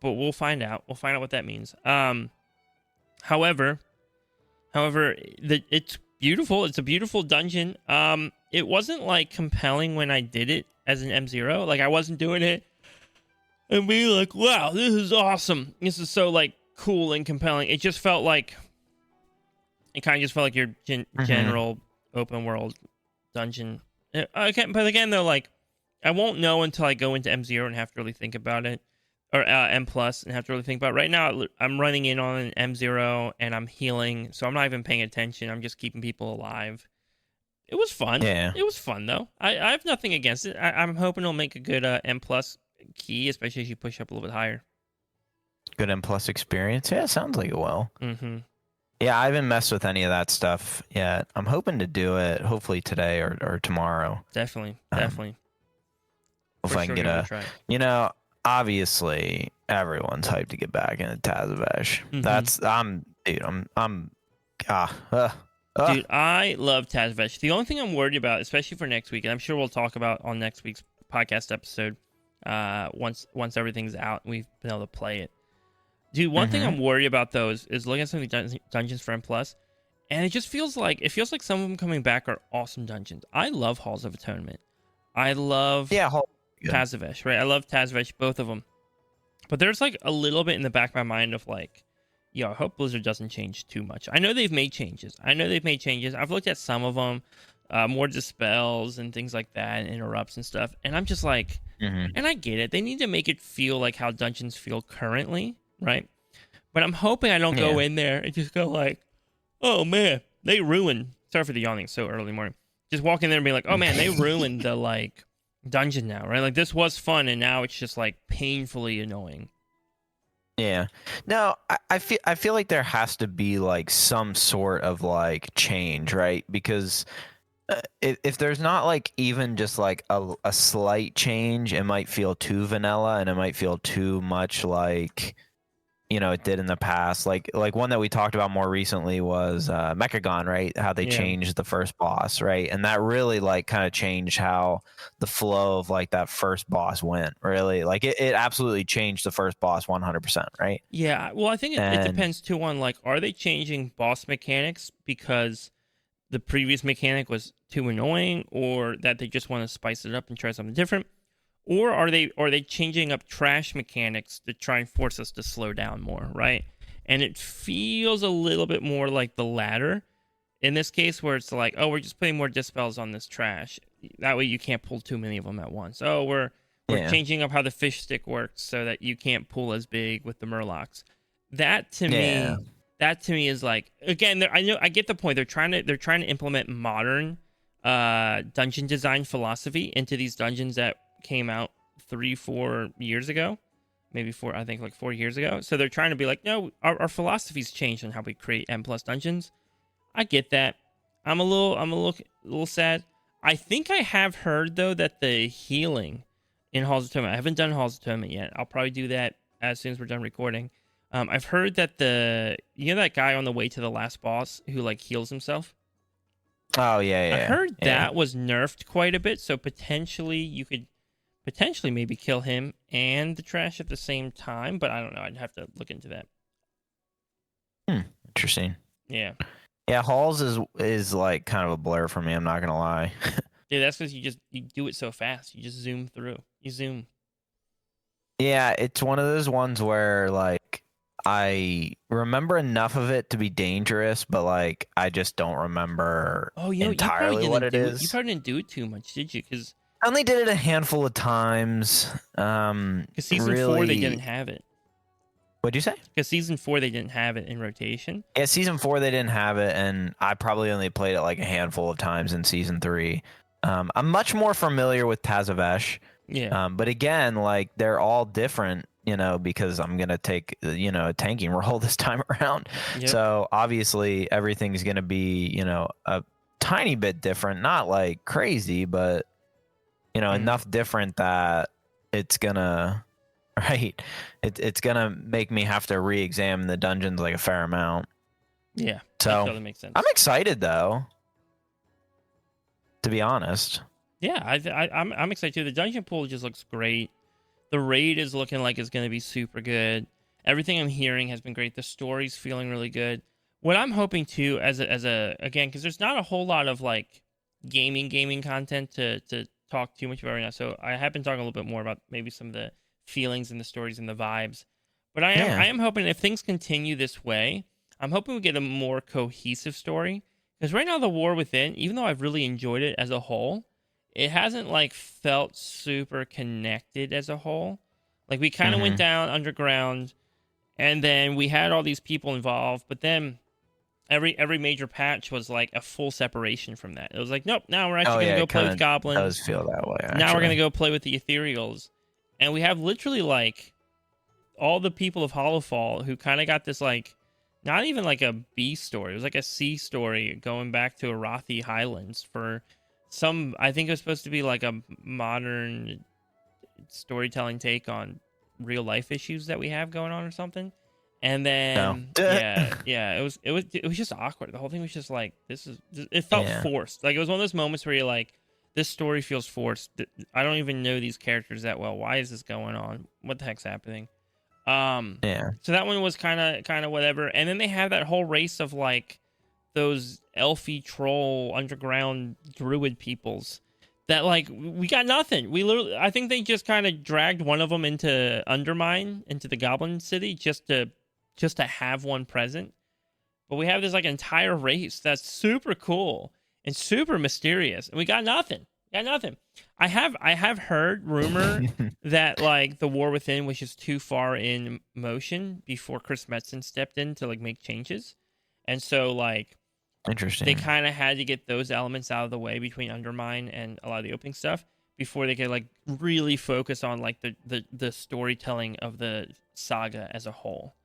but we'll find out. We'll find out what that means. However, it's beautiful. It's a beautiful dungeon. It wasn't like compelling when I did it as an M0. Like I wasn't doing it and being like, wow, this is awesome. This is so like cool and compelling. It just felt like your general open world dungeon. But again, though, like I won't know until I go into M0 and have to really think about it, or M plus and have to really think about it. Right now, I'm running in on an M0 and I'm healing, so I'm not even paying attention. I'm just keeping people alive. It was fun. Yeah. It was fun though. I have nothing against it. I'm hoping it'll make a good M plus key, especially as you push up a little bit higher. Good M plus experience. Yeah, sounds like it will. Mm-hmm. Yeah, I haven't messed with any of that stuff yet. I'm hoping to do it hopefully today or tomorrow. Definitely. Hopefully I can get obviously everyone's hyped to get back into Tazavesh. Mm-hmm. Dude, I love Tazavesh. The only thing I'm worried about, especially for next week, and I'm sure we'll talk about on next week's podcast episode, once everything's out and we've been able to play it. Dude, one thing I'm worried about though is looking at some of the dungeons for M+, and it feels like some of them coming back are awesome dungeons. I love Halls of Atonement. I love Tazavesh, right? I love Tazavesh, both of them. But there's like a little bit in the back of my mind of like, I hope Blizzard doesn't change too much. I know they've made changes. I've looked at some of them, more dispels and things like that, and interrupts and stuff. And I'm just like, and I get it. They need to make it feel like how dungeons feel currently, right? But I'm hoping I don't go in there and just go like, oh man, they ruined. Sorry for the yawning so early morning. Just walk in there and be like, oh man, they ruined the like dungeon now, right? Like this was fun and now it's just like painfully annoying. Yeah. No, I feel like there has to be like some sort of like change, right? Because if there's not like even just like a slight change, it might feel too vanilla and it might feel too much like it did in the past. Like one that we talked about more recently was Mechagon, right? How they changed the first boss, right? And that really like kind of changed how the flow of like that first boss went, really. Like it absolutely changed the first boss 100%, right? Yeah, well, I think it depends too on like, are they changing boss mechanics because the previous mechanic was too annoying, or that they just want to spice it up and try something different? Or are they changing up trash mechanics to try and force us to slow down more, right? And it feels a little bit more like the latter in this case, where it's like, oh, we're just putting more dispels on this trash. That way you can't pull too many of them at once. Oh, we're changing up how the fish stick works so that you can't pull as big with the Murlocs. That to me is like, again, I get the point. They're trying to implement modern dungeon design philosophy into these dungeons that came out 3-4 years ago, maybe 4 years ago. So they're trying to be like, no, our philosophy's changed on how we create M+ dungeons. I get that. I'm a little sad. I think I have heard though that the healing in Halls of Atonement, I haven't done Halls of Atonement yet. I'll probably do that as soon as we're done recording. I've heard that that guy on the way to the last boss who like heals himself. Oh yeah. I heard that was nerfed quite a bit, so potentially you could maybe kill him and the trash at the same time, but I don't know. I'd have to look into that. Interesting. Yeah. Yeah, Halls is like kind of a blur for me, I'm not gonna lie. Yeah, that's because you do it so fast. You just zoom through. You zoom. Yeah, it's one of those ones where like I remember enough of it to be dangerous, but like I just don't remember entirely what it is. You probably didn't do it too much, did you? Because I only did it a handful of times. Because season 4 they didn't have it. What'd you say? Because season 4 they didn't have it in rotation. Yeah, season 4 they didn't have it, and I probably only played it like a handful of times in season 3. I'm much more familiar with Tazavesh. Yeah. But again, like they're all different, because I'm gonna take a tanking role this time around. Yep. So obviously everything's gonna be a tiny bit different, not like crazy, but enough different that it's gonna right. It's gonna make me have to re-examine the dungeons like a fair amount. Yeah. So that totally makes sense. I'm excited though, to be honest. Yeah, I'm excited too. The dungeon pool just looks great. The raid is looking like it's going to be super good. Everything I'm hearing has been great. The story's feeling really good. What I'm hoping too, as a again, because there's not a whole lot of like gaming content to talk too much about right now. So I have been talking a little bit more about maybe some of the feelings and the stories and the vibes. But I am hoping if things continue this way, I'm hoping we get a more cohesive story. Because right now, the War Within, even though I've really enjoyed it as a whole, it hasn't like felt super connected as a whole. Like we kind of went down underground, and then we had all these people involved, but then every major patch was like a full separation from that. It was like, nope, now we're actually gonna go play with goblins. It does feel that way. Actually. Now we're gonna go play with the Ethereals, and we have literally like all the people of Hollowfall who kind of got this like not even like a B story. It was like a C story going back to Arathi Highlands for some, I think it was supposed to be like a modern storytelling take on real life issues that we have going on or something. And then it was just awkward. The whole thing was just like, it felt forced. Like it was one of those moments where you're like, this story feels forced. I don't even know these characters that well. Why is this going on? What the heck's happening? So that one was kind of whatever. And then they have that whole race of like those elfy troll underground druid peoples that like we got nothing. I think they just kind of dragged one of them into Undermine, into the Goblin City, just to have one present. But we have this like entire race that's super cool and super mysterious, and we got nothing. I have heard rumor that like the War Within was just too far in motion before Chris Metzen stepped in to like make changes, and so like interesting. They kind of had to get those elements out of the way between Undermine and a lot of the opening stuff before they could like really focus on like the storytelling of the saga as a whole.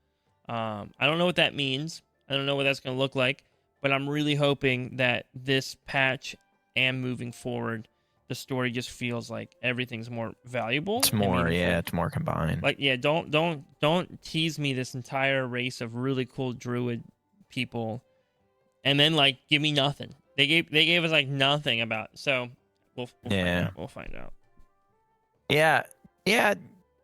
I don't know what that means. I don't know what that's going to look like, but I'm really hoping that this patch and moving forward, the story just feels like everything's more valuable. It's more, it's more combined. Like, don't tease me this entire race of really cool druid people, and then like give me nothing. They gave us like nothing about. So we'll find out. Yeah.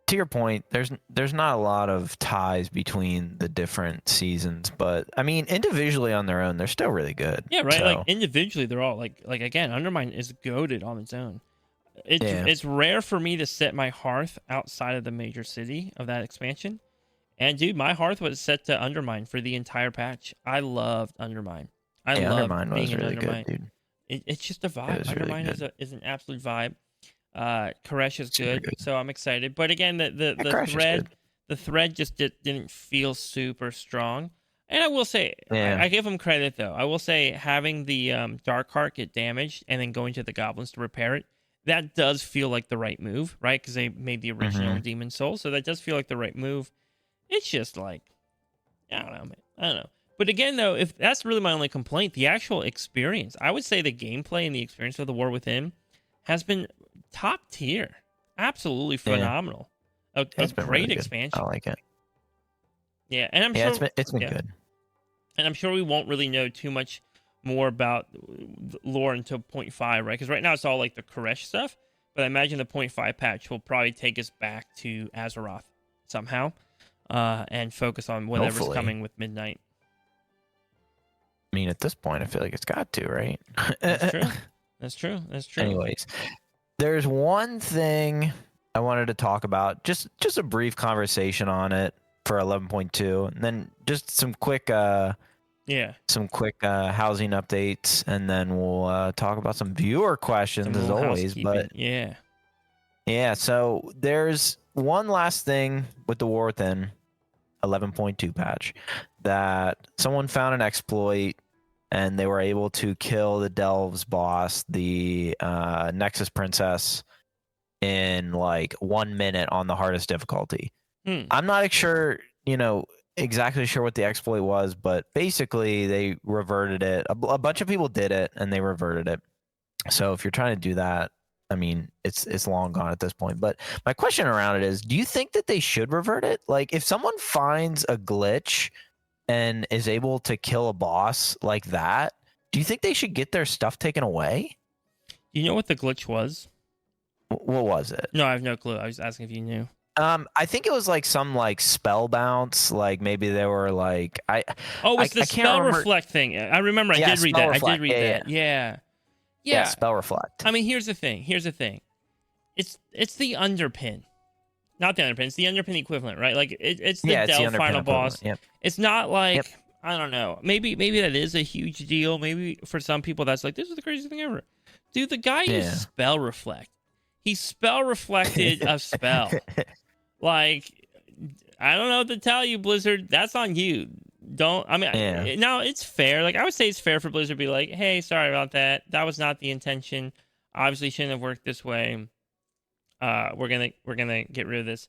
To your point, there's not a lot of ties between the different seasons, but I mean, individually on their own, they're still really good. Yeah, right. So. Like individually, they're all like again, Undermine is goated on its own. It's rare for me to set my hearth outside of the major city of that expansion, and dude, my hearth was set to Undermine for the entire patch. I loved Undermine. I loved Undermine being was in really Undermine. good, dude. It's just a vibe. Undermine really is an absolute vibe. Koresh is good, so I'm excited. But again, the thread just didn't feel super strong. And I will say, I give them credit though. I will say having the Dark Heart get damaged and then going to the goblins to repair it, that does feel like the right move, right? Because they made the original Demon Soul, so that does feel like the right move. It's just like, I don't know, man. I don't know. But again, though, if that's really my only complaint, the actual experience, I would say the gameplay and the experience of the War Within has been top tier. Absolutely phenomenal. A great really expansion. I like it. Yeah, and I'm sure it's been good. And I'm sure we won't really know too much more about lore until 0.5, right? Because right now it's all like the Koresh stuff. But I imagine the 0.5 patch will probably take us back to Azeroth somehow, and focus on whatever's coming with Midnight. I mean, at this point, I feel like it's got to, right? That's true. Anyways, there's one thing I wanted to talk about. Just a brief conversation on it for 11.2, and then just some quick housing updates, and then we'll talk about some viewer questions as always. But so there's one last thing with the War Within 11.2 patch that someone found an exploit and they were able to kill the Delves boss, the Nexus Princess, in like 1 minute on the hardest difficulty. I'm not sure, exactly sure what the exploit was, but basically they reverted it. A bunch of people did it and they reverted it. So if you're trying to do that, I mean, it's long gone at this point. But my question around it is, do you think that they should revert it? Like, if someone finds a glitch and is able to kill a boss like that, do you think they should get their stuff taken away? You know what the glitch was? What was it? No, I have no clue. I was asking if you knew. I think it was like some like spell bounce. Like maybe they were like it's the spell reflect thing. I remember. I did read that. I did read that. Yeah. Spell reflect. I mean, here's the thing. It's the underpin, not the underpin. It's the underpin equivalent, right? Like it's the Delve final boss. Yep. It's not like I don't know. Maybe that is a huge deal. Maybe for some people that's like, this is the craziest thing ever. Dude, the guy used spell reflect. He spell reflected a spell. Like, I don't know what to tell you, Blizzard. That's on you. No, it's fair. Like, I would say it's fair for Blizzard to be like, hey, sorry about that. That was not the intention. Obviously shouldn't have worked this way. We're gonna get rid of this.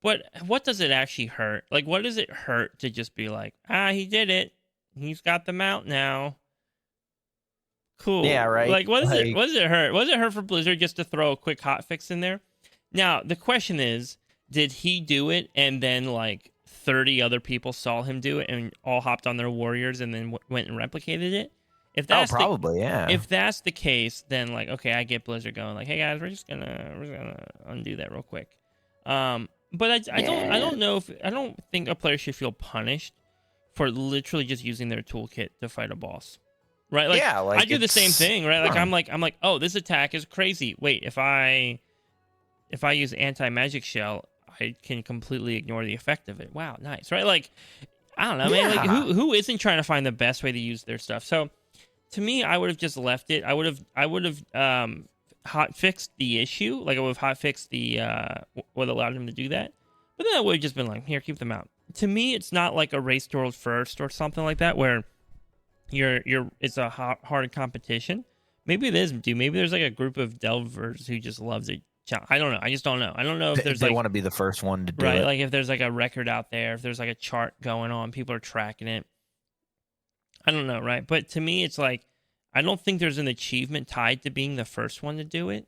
But what does it actually hurt? Like, what does it hurt to just be like, he did it. He's got the mount now. Cool. Yeah, right. Like, what does it hurt? What does it hurt for Blizzard just to throw a quick hotfix in there? Now, the question is, did he do it and then like 30 other people saw him do it and all hopped on their warriors and then went and replicated it? If that's If that's the case, then like, okay, I get Blizzard going like, hey guys, we're gonna undo that real quick. But I don't think a player should feel punished for literally just using their toolkit to fight a boss. Right? Like, I do the same thing, right? Like I'm like, oh, this attack is crazy. Wait, if I use anti-magic shell, I can completely ignore the effect of it. Wow, nice, right? Like, I don't know, man. Like, who isn't trying to find the best way to use their stuff? So, to me, I would have just left it. I would have hot fixed the issue. Like, I would have hot fixed the what allowed him to do that. But then I would have just been like, here, keep them out. To me, it's not like a race to world first or something like that where it's a hard competition. Maybe it is, dude. Maybe there's like a group of delvers who just loves it. I don't know. I just don't know. I don't know if there's they want to be the first one to do it. Right, like if there's like a record out there, if there's like a chart going on, people are tracking it. I don't know, right? But to me, it's like, I don't think there's an achievement tied to being the first one to do it.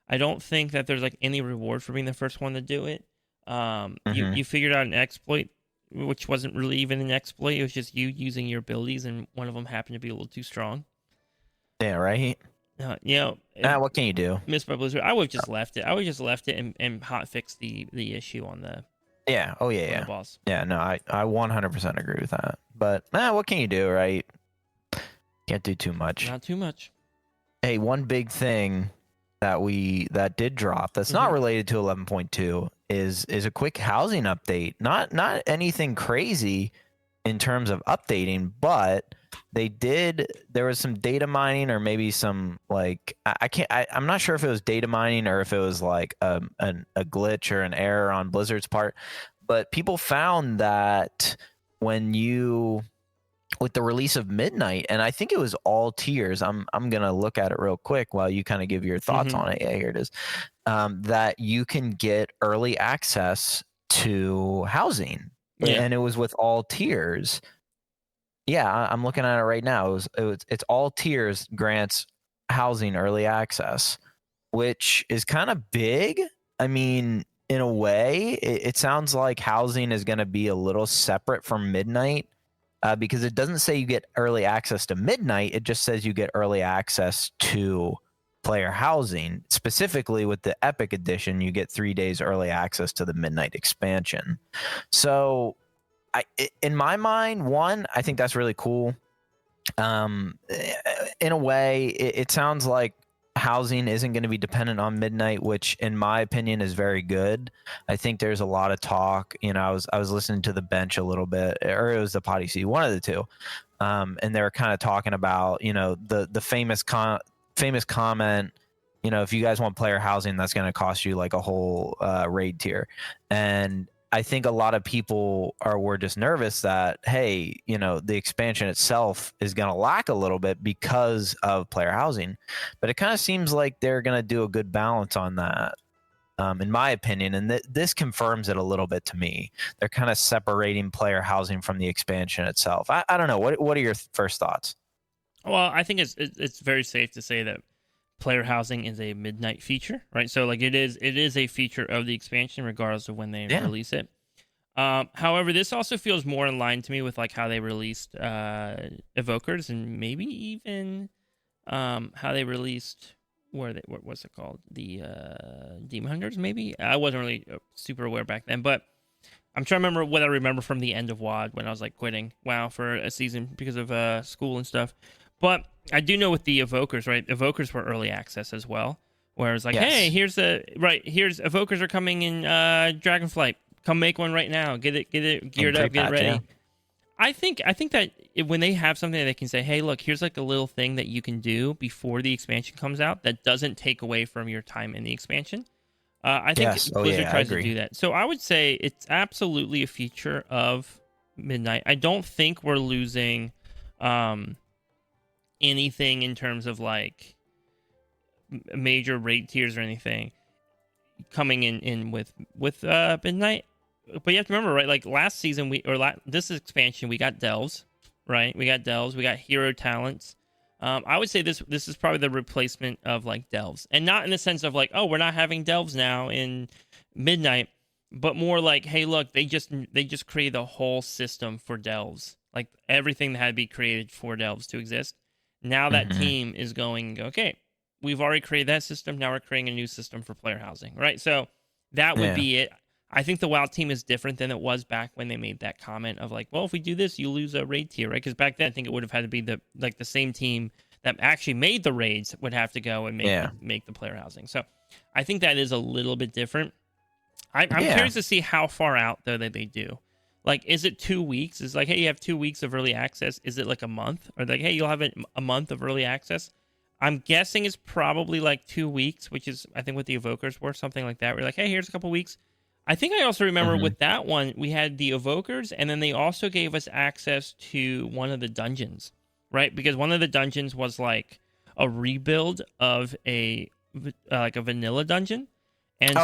I don't think that there's like any reward for being the first one to do it. You figured out an exploit, which wasn't really even an exploit. It was just you using your abilities, and one of them happened to be a little too strong. Yeah, right? What can you do? Missed by Blizzard. I would have just left it. I would have just left it and hot fixed the issue on the the boss. Yeah, no, I 100% agree with that. But what can you do, right? Can't do too much. Not too much. Hey, one big thing that did drop that's not related to 11.2 is a quick housing update. Not anything crazy in terms of updating, but there was some data mining, or maybe some like I'm not sure if it was data mining or if it was like a glitch or an error on Blizzard's part, but people found that with the release of Midnight, and I think it was all tiers. I'm gonna look at it real quick while you kind of give your thoughts on it. Yeah, here it is. That you can get early access to housing, and it was with all tiers. Yeah, I'm looking at it right now. It's all tiers grants housing early access, which is kind of big. I mean, in a way, it sounds like housing is going to be a little separate from Midnight, because it doesn't say you get early access to Midnight. It just says you get early access to player housing. Specifically with the Epic Edition, you get 3 days early access to the Midnight expansion. So in my mind, I think that's really cool. In a way, it sounds like housing isn't going to be dependent on Midnight, which in my opinion is very good. I think there's a lot of talk. I was listening to the bench a little bit, or it was the Potty C, one of the two, and they were kind of talking about the famous comment. If you guys want player housing, that's going to cost you like a whole raid tier. And I think a lot of people were just nervous that, hey, the expansion itself is going to lack a little bit because of player housing. But it kind of seems like they're going to do a good balance on that, in my opinion. And this confirms it a little bit to me. They're kind of separating player housing from the expansion itself. I don't know. What are your first thoughts? Well, I think it's very safe to say that player housing is a midnight feature, right? So like it is a feature of the expansion regardless of when they release it. However, this also feels more in line to me with like how they released Evokers, and maybe even how they released what was it called, the Demon Hunters. Maybe I wasn't really super aware back then, but I'm trying to remember what I remember from the end of WoD when I was like quitting WoW for a season because of school and stuff. But I do know with the Evokers, right? Evokers were early access as well, where it's like, hey, here's Evokers are coming in Dragonflight. Come make one right now. Get it geared up, get it ready. Yeah. I think that when they have something that they can say, hey, look, here's like a little thing that you can do before the expansion comes out that doesn't take away from your time in the expansion. I think Blizzard tries to do that. So I would say it's absolutely a feature of Midnight. I don't think we're losing anything in terms of like major raid tiers or anything coming in with Midnight. But you have to remember, right? Like last season, this expansion, we got delves, right? We got delves, we got hero talents. I would say this is probably the replacement of like delves, and not in the sense of like, oh, we're not having delves now in Midnight, but more like, hey, look, they just created a whole system for delves, like everything that had to be created for delves to exist. Now that team is going, okay, we've already created that system. Now we're creating a new system for player housing, right? So that would be it. I think the WoW team is different than it was back when they made that comment of like, well, if we do this, you lose a raid tier, right? Because back then I think it would have had to be the same team that actually made the raids would have to go and make the player housing. So I think that is a little bit different. I'm curious to see how far out though that they do. Like, is it 2 weeks? Is like, hey, you have 2 weeks of early access. Is it like a month? Or like, hey, you'll have a month of early access. I'm guessing it's probably like 2 weeks, which is, I think, what the Evokers were, something like that. We're like, hey, here's a couple weeks. I think I also remember with that one, we had the Evokers, and then they also gave us access to one of the dungeons, right? Because one of the dungeons was like a rebuild of a vanilla dungeon. And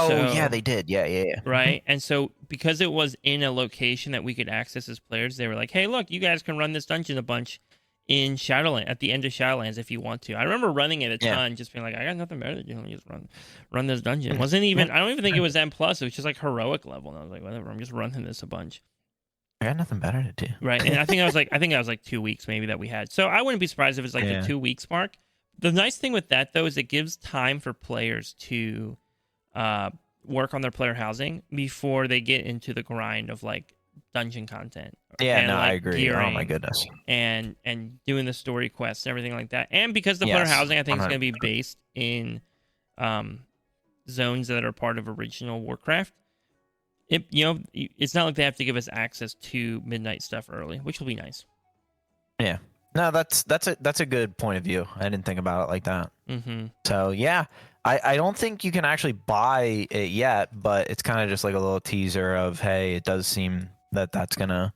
they did. Yeah. Right? And so because it was in a location that we could access as players, they were like, hey, look, you guys can run this dungeon a bunch in Shadowlands, at the end of Shadowlands if you want to. I remember running it a ton, just being like, I got nothing better to do. Let me just run this dungeon. It wasn't even, I don't even think it was M+. It was just like heroic level. And I was like, whatever, I'm just running this a bunch. I got nothing better to do. Right. And I think that was like 2 weeks maybe that we had. So I wouldn't be surprised if it's like the 2 weeks mark. The nice thing with that, though, is it gives time for players to work on their player housing before they get into the grind of like dungeon content. I agree. Oh my goodness. And doing the story quests and everything like that. And because the player housing, I think, is going to be based in zones that are part of original Warcraft. It's not like they have to give us access to Midnight stuff early, which will be nice. Yeah. No, that's a good point of view. I didn't think about it like that. So yeah, I don't think you can actually buy it yet, but it's kind of just like a little teaser of, hey, it does seem that's gonna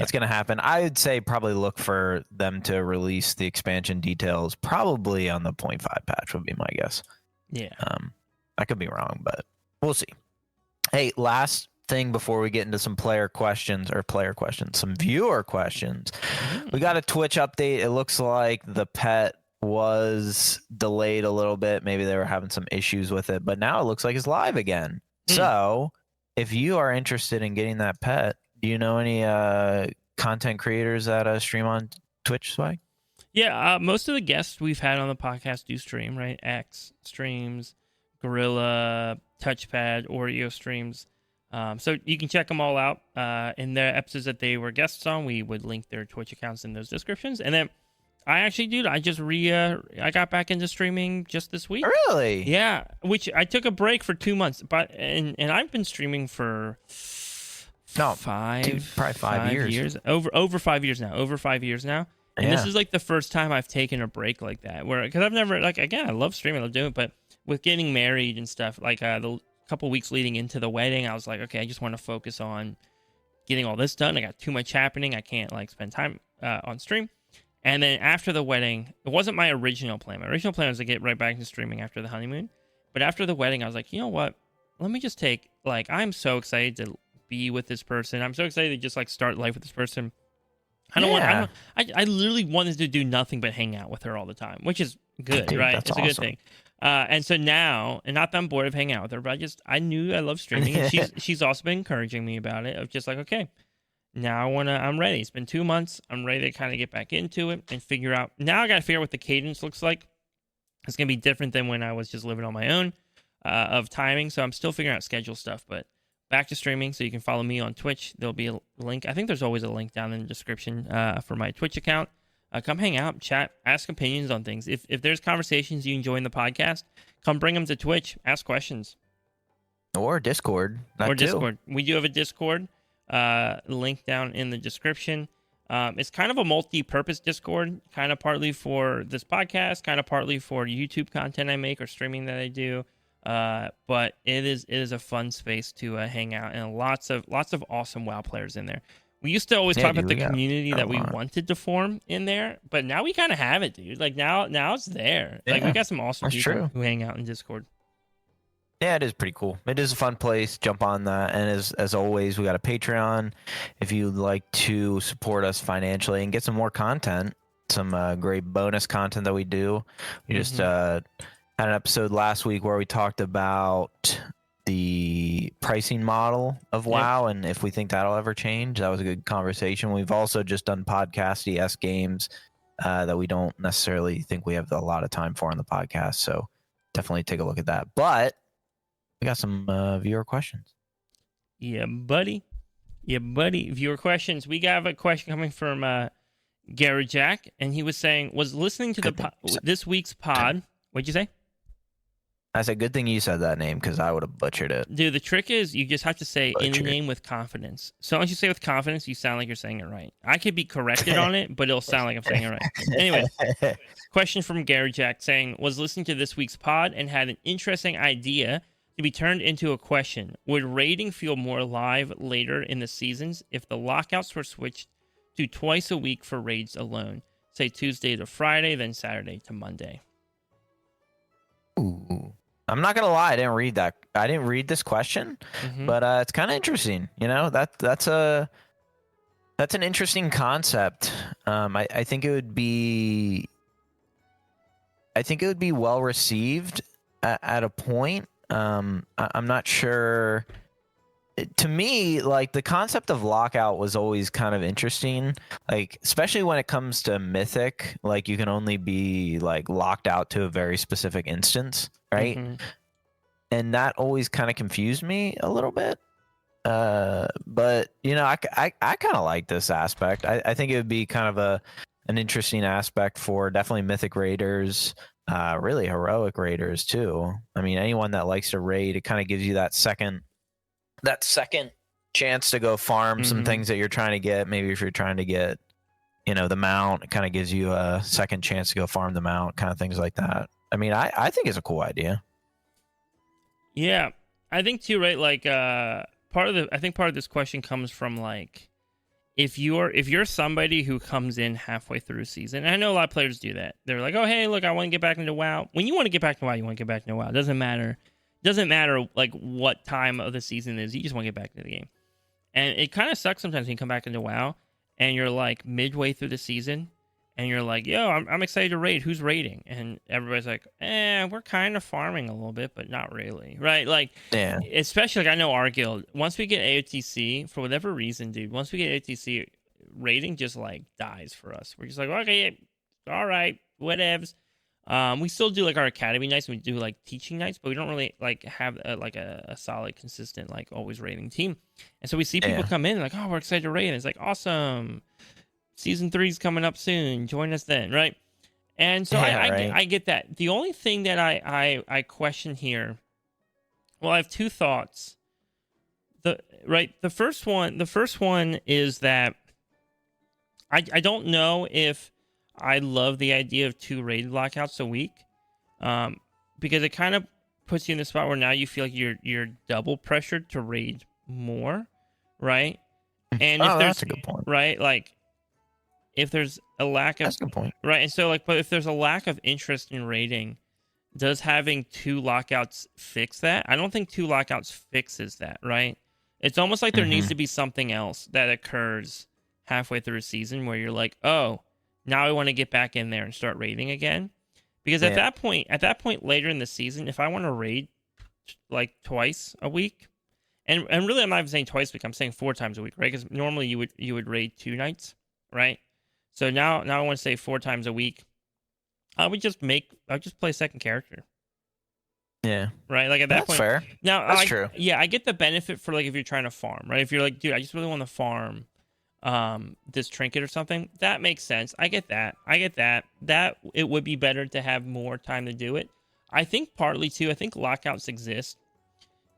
happen. I would say probably look for them to release the expansion details probably on the 0.5 patch would be my guess. Yeah. I could be wrong, but we'll see. Hey, last thing before we get into some some viewer questions. We got a Twitch update. It looks like the pet was delayed a little bit. Maybe they were having some issues with it, but now it looks like it's live again. So if you are interested in getting that pet, do you know any content creators that stream on Twitch, Swag? Yeah, most of the guests we've had on the podcast do stream, right? X streams, Gorilla, Touchpad, Oreo streams. So you can check them all out. In the episodes that they were guests on, we would link their Twitch accounts in those descriptions. And then I got back into streaming just this week. Really? Yeah, which I took a break for 2 months, but and I've been streaming for probably 5 years. Over 5 years now. Over 5 years now. And this is like the first time I've taken a break like that, because I've never, like, again, I love streaming, I love doing it, but with getting married and stuff, like the couple weeks leading into the wedding, I was like, okay, I just want to focus on getting all this done. I got too much happening. I can't like spend time on stream. And then after the wedding, it wasn't my original plan. My original plan was to get right back into streaming after the honeymoon. But after the wedding, I was like, you know what? Let me just take, like, I'm so excited to be with this person. I'm so excited to just like start life with this person. I literally wanted to do nothing but hang out with her all the time, which is good, dude, right? It's awesome. A good thing. And so now, and not that I'm bored of hanging out with her, but I knew I love streaming, and she's also been encouraging me about it. Of just like, okay, now I'm ready. It's been 2 months. I'm ready to kind of get back into it and figure out. Now I got to figure out what the cadence looks like. It's gonna be different than when I was just living on my own of timing. So I'm still figuring out schedule stuff, but back to streaming. So you can follow me on Twitch. There'll be a link. I think there's always a link down in the description for my Twitch account. Come hang out, chat, ask opinions on things. If there's conversations you enjoy in the podcast, come bring them to Twitch. Ask questions. Or Discord. Discord. We do have a Discord link down in the description. It's kind of a multi-purpose Discord, kind of partly for this podcast, kind of partly for YouTube content I make or streaming that I do. But it is a fun space to hang out, and lots of awesome WoW players in there. We used to always talk about the community that we wanted to form in there, but now we kind of have it, dude. Like now it's there. Yeah, like we got some awesome people who hang out in Discord. Yeah, it is pretty cool. It is a fun place. Jump on that. And as always, we got a Patreon. If you'd like to support us financially and get some more content, some great bonus content that we do. We just had an episode last week where we talked about the pricing model of WoW and if we think that'll ever change. That was a good conversation. We've also just done podcasty-esque games that we don't necessarily think we have a lot of time for on the podcast. So definitely take a look at that. But we got some viewer questions. Yeah, buddy. Viewer questions. We got a question coming from Gary Jack, and he was saying, was listening to this week's pod. What'd you say? I said, good thing you said that name because I would have butchered it. Dude, the trick is you just have to say any name with confidence. So once you say with confidence, you sound like you're saying it right. I could be corrected on it, but it'll sound like I'm saying it right. Anyway, question from Gary Jack saying, was listening to this week's pod and had an interesting idea to be turned into a question. Would raiding feel more live later in the seasons if the lockouts were switched to twice a week for raids alone? Say Tuesday to Friday, then Saturday to Monday. Ooh. I'm not gonna lie, I didn't read that. I didn't read this question, but it's kind of interesting. You know, that's an interesting concept. I think it would be well received at a point. I'm not sure. To me, like the concept of lockout was always kind of interesting, like especially when it comes to Mythic. Like you can only be like locked out to a very specific instance, right? And that always kind of confused me a little bit. But you know, I kind of like this aspect. I think it would be kind of an interesting aspect for definitely Mythic raiders. Really heroic raiders too. I mean, anyone that likes to raid, it kind of gives you that second chance to go farm some things that you're trying to get. Maybe if you're trying to get, you know, the mount, it kind of gives you a second chance to go farm the mount, kind of things like that. I mean, I think it's a cool idea. Yeah, I think too, right? Like, part of this question comes from like, if you're somebody who comes in halfway through a season, and I know a lot of players do that. They're like, oh, hey, look, I want to get back into WoW. When you want to get back into WoW, you want to get back into WoW. It doesn't matter like what time of the season is. You just want to get back into the game. And it kind of sucks sometimes when you come back into WoW and you're like midway through the season and you're like, yo, I'm excited to raid. Who's raiding? And everybody's like, we're kind of farming a little bit, but not really. Right? Like, yeah. Especially like I know our guild, once we get AOTC, for whatever reason, dude, once we get AOTC, raiding just like dies for us. We're just like, okay, all right, whatevs. We still do like our academy nights. We do like teaching nights, but we don't really like have a solid, consistent, like always raiding team. And so we see people come in like, oh, we're excited to raid. And it's like, awesome. Season 3 is coming up soon. Join us then, right? And so I get that. The only thing that I question here, well, I have two thoughts. The first one is that I don't know if I love the idea of 2 raid lockouts a week, because it kind of puts you in the spot where now you feel like you're double pressured to raid more, right? And if that's a good point. Right, like if there's a lack of that's a good point, right, and so like, but if there's a lack of interest in raiding, does having 2 lockouts fix that? I don't think 2 lockouts fixes that, right? It's almost like there needs to be something else that occurs halfway through a season where you're like, oh, now I want to get back in there and start raiding again. Because at that point later in the season, if I want to raid like twice a week, and really I'm not even saying twice a week, I'm saying 4 times a week, right? Because normally you would raid 2 nights, right? So now I want to say 4 times a week. I would just play second character. Yeah. Right. Like at that point. Fair. Now, that's true. Yeah, I get the benefit for like if you're trying to farm, right? If you're like, dude, I just really want to farm this trinket or something. That makes sense. I get that. That it would be better to have more time to do it. I think partly too, I think lockouts exist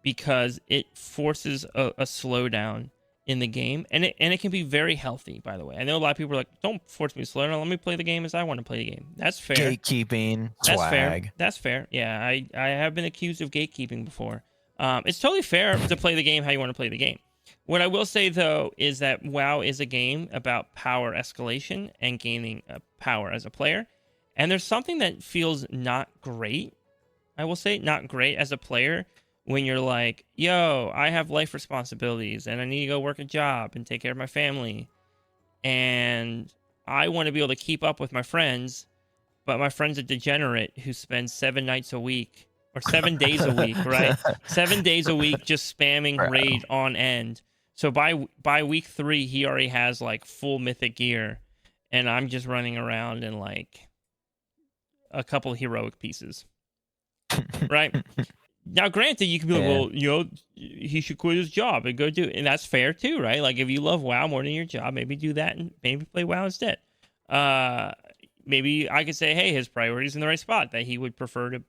because it forces a slowdown in the game, and it can be very healthy, by the way. I know a lot of people are like, don't force me to slow down, let me play the game as I want to play the game. That's fair. Gatekeeping, swag. That's fair. Yeah, I have been accused of gatekeeping before. It's totally fair to play the game how you want to play the game. What I will say, though, is that WoW is a game about power escalation and gaining power as a player, and there's something that feels not great, I will say, not great as a player, when you're like, yo, I have life responsibilities and I need to go work a job and take care of my family. And I want to be able to keep up with my friends, but my friend's a degenerate who spends 7 nights a week or 7 days a week, right? 7 days a week just spamming raid on end. So by week 3, he already has like full mythic gear, and I'm just running around in like a couple heroic pieces, right? Now, granted, you can be like, well, you know, he should quit his job and go do it. And that's fair, too, right? Like, if you love WoW more than your job, maybe do that and maybe play WoW instead. Maybe I could say, hey, his priority's in the right spot, that he would prefer to,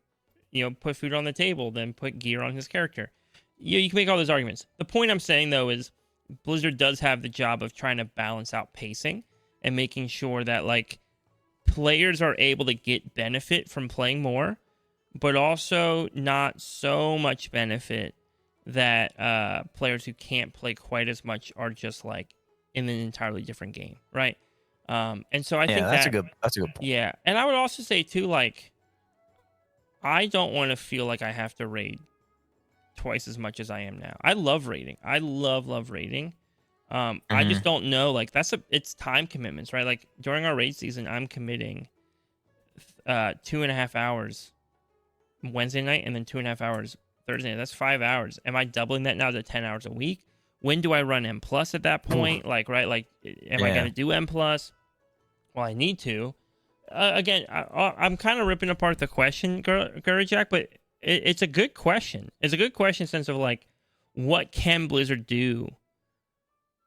you know, put food on the table than put gear on his character. You can make all those arguments. The point I'm saying, though, is Blizzard does have the job of trying to balance out pacing and making sure that, like, players are able to get benefit from playing more, but also not so much benefit that players who can't play quite as much are just like in an entirely different game, right? And so I think that's a good point. Yeah, and I would also say too, like, I don't want to feel like I have to raid twice as much as I am now. I love raiding. I love raiding. I just don't know, like, it's time commitments, right? Like during our raid season, I'm committing 2.5 hours Wednesday night and then 2.5 hours Thursday night. That's 5 hours. Am I doubling that now to 10 hours a week? When do I run M plus at that point? Like, right? Like, am I going to do M plus? Well, I need to. Again, I'm kind of ripping apart the question, Gary Jack, but it's a good question. It's a good question in the sense of like, what can Blizzard do?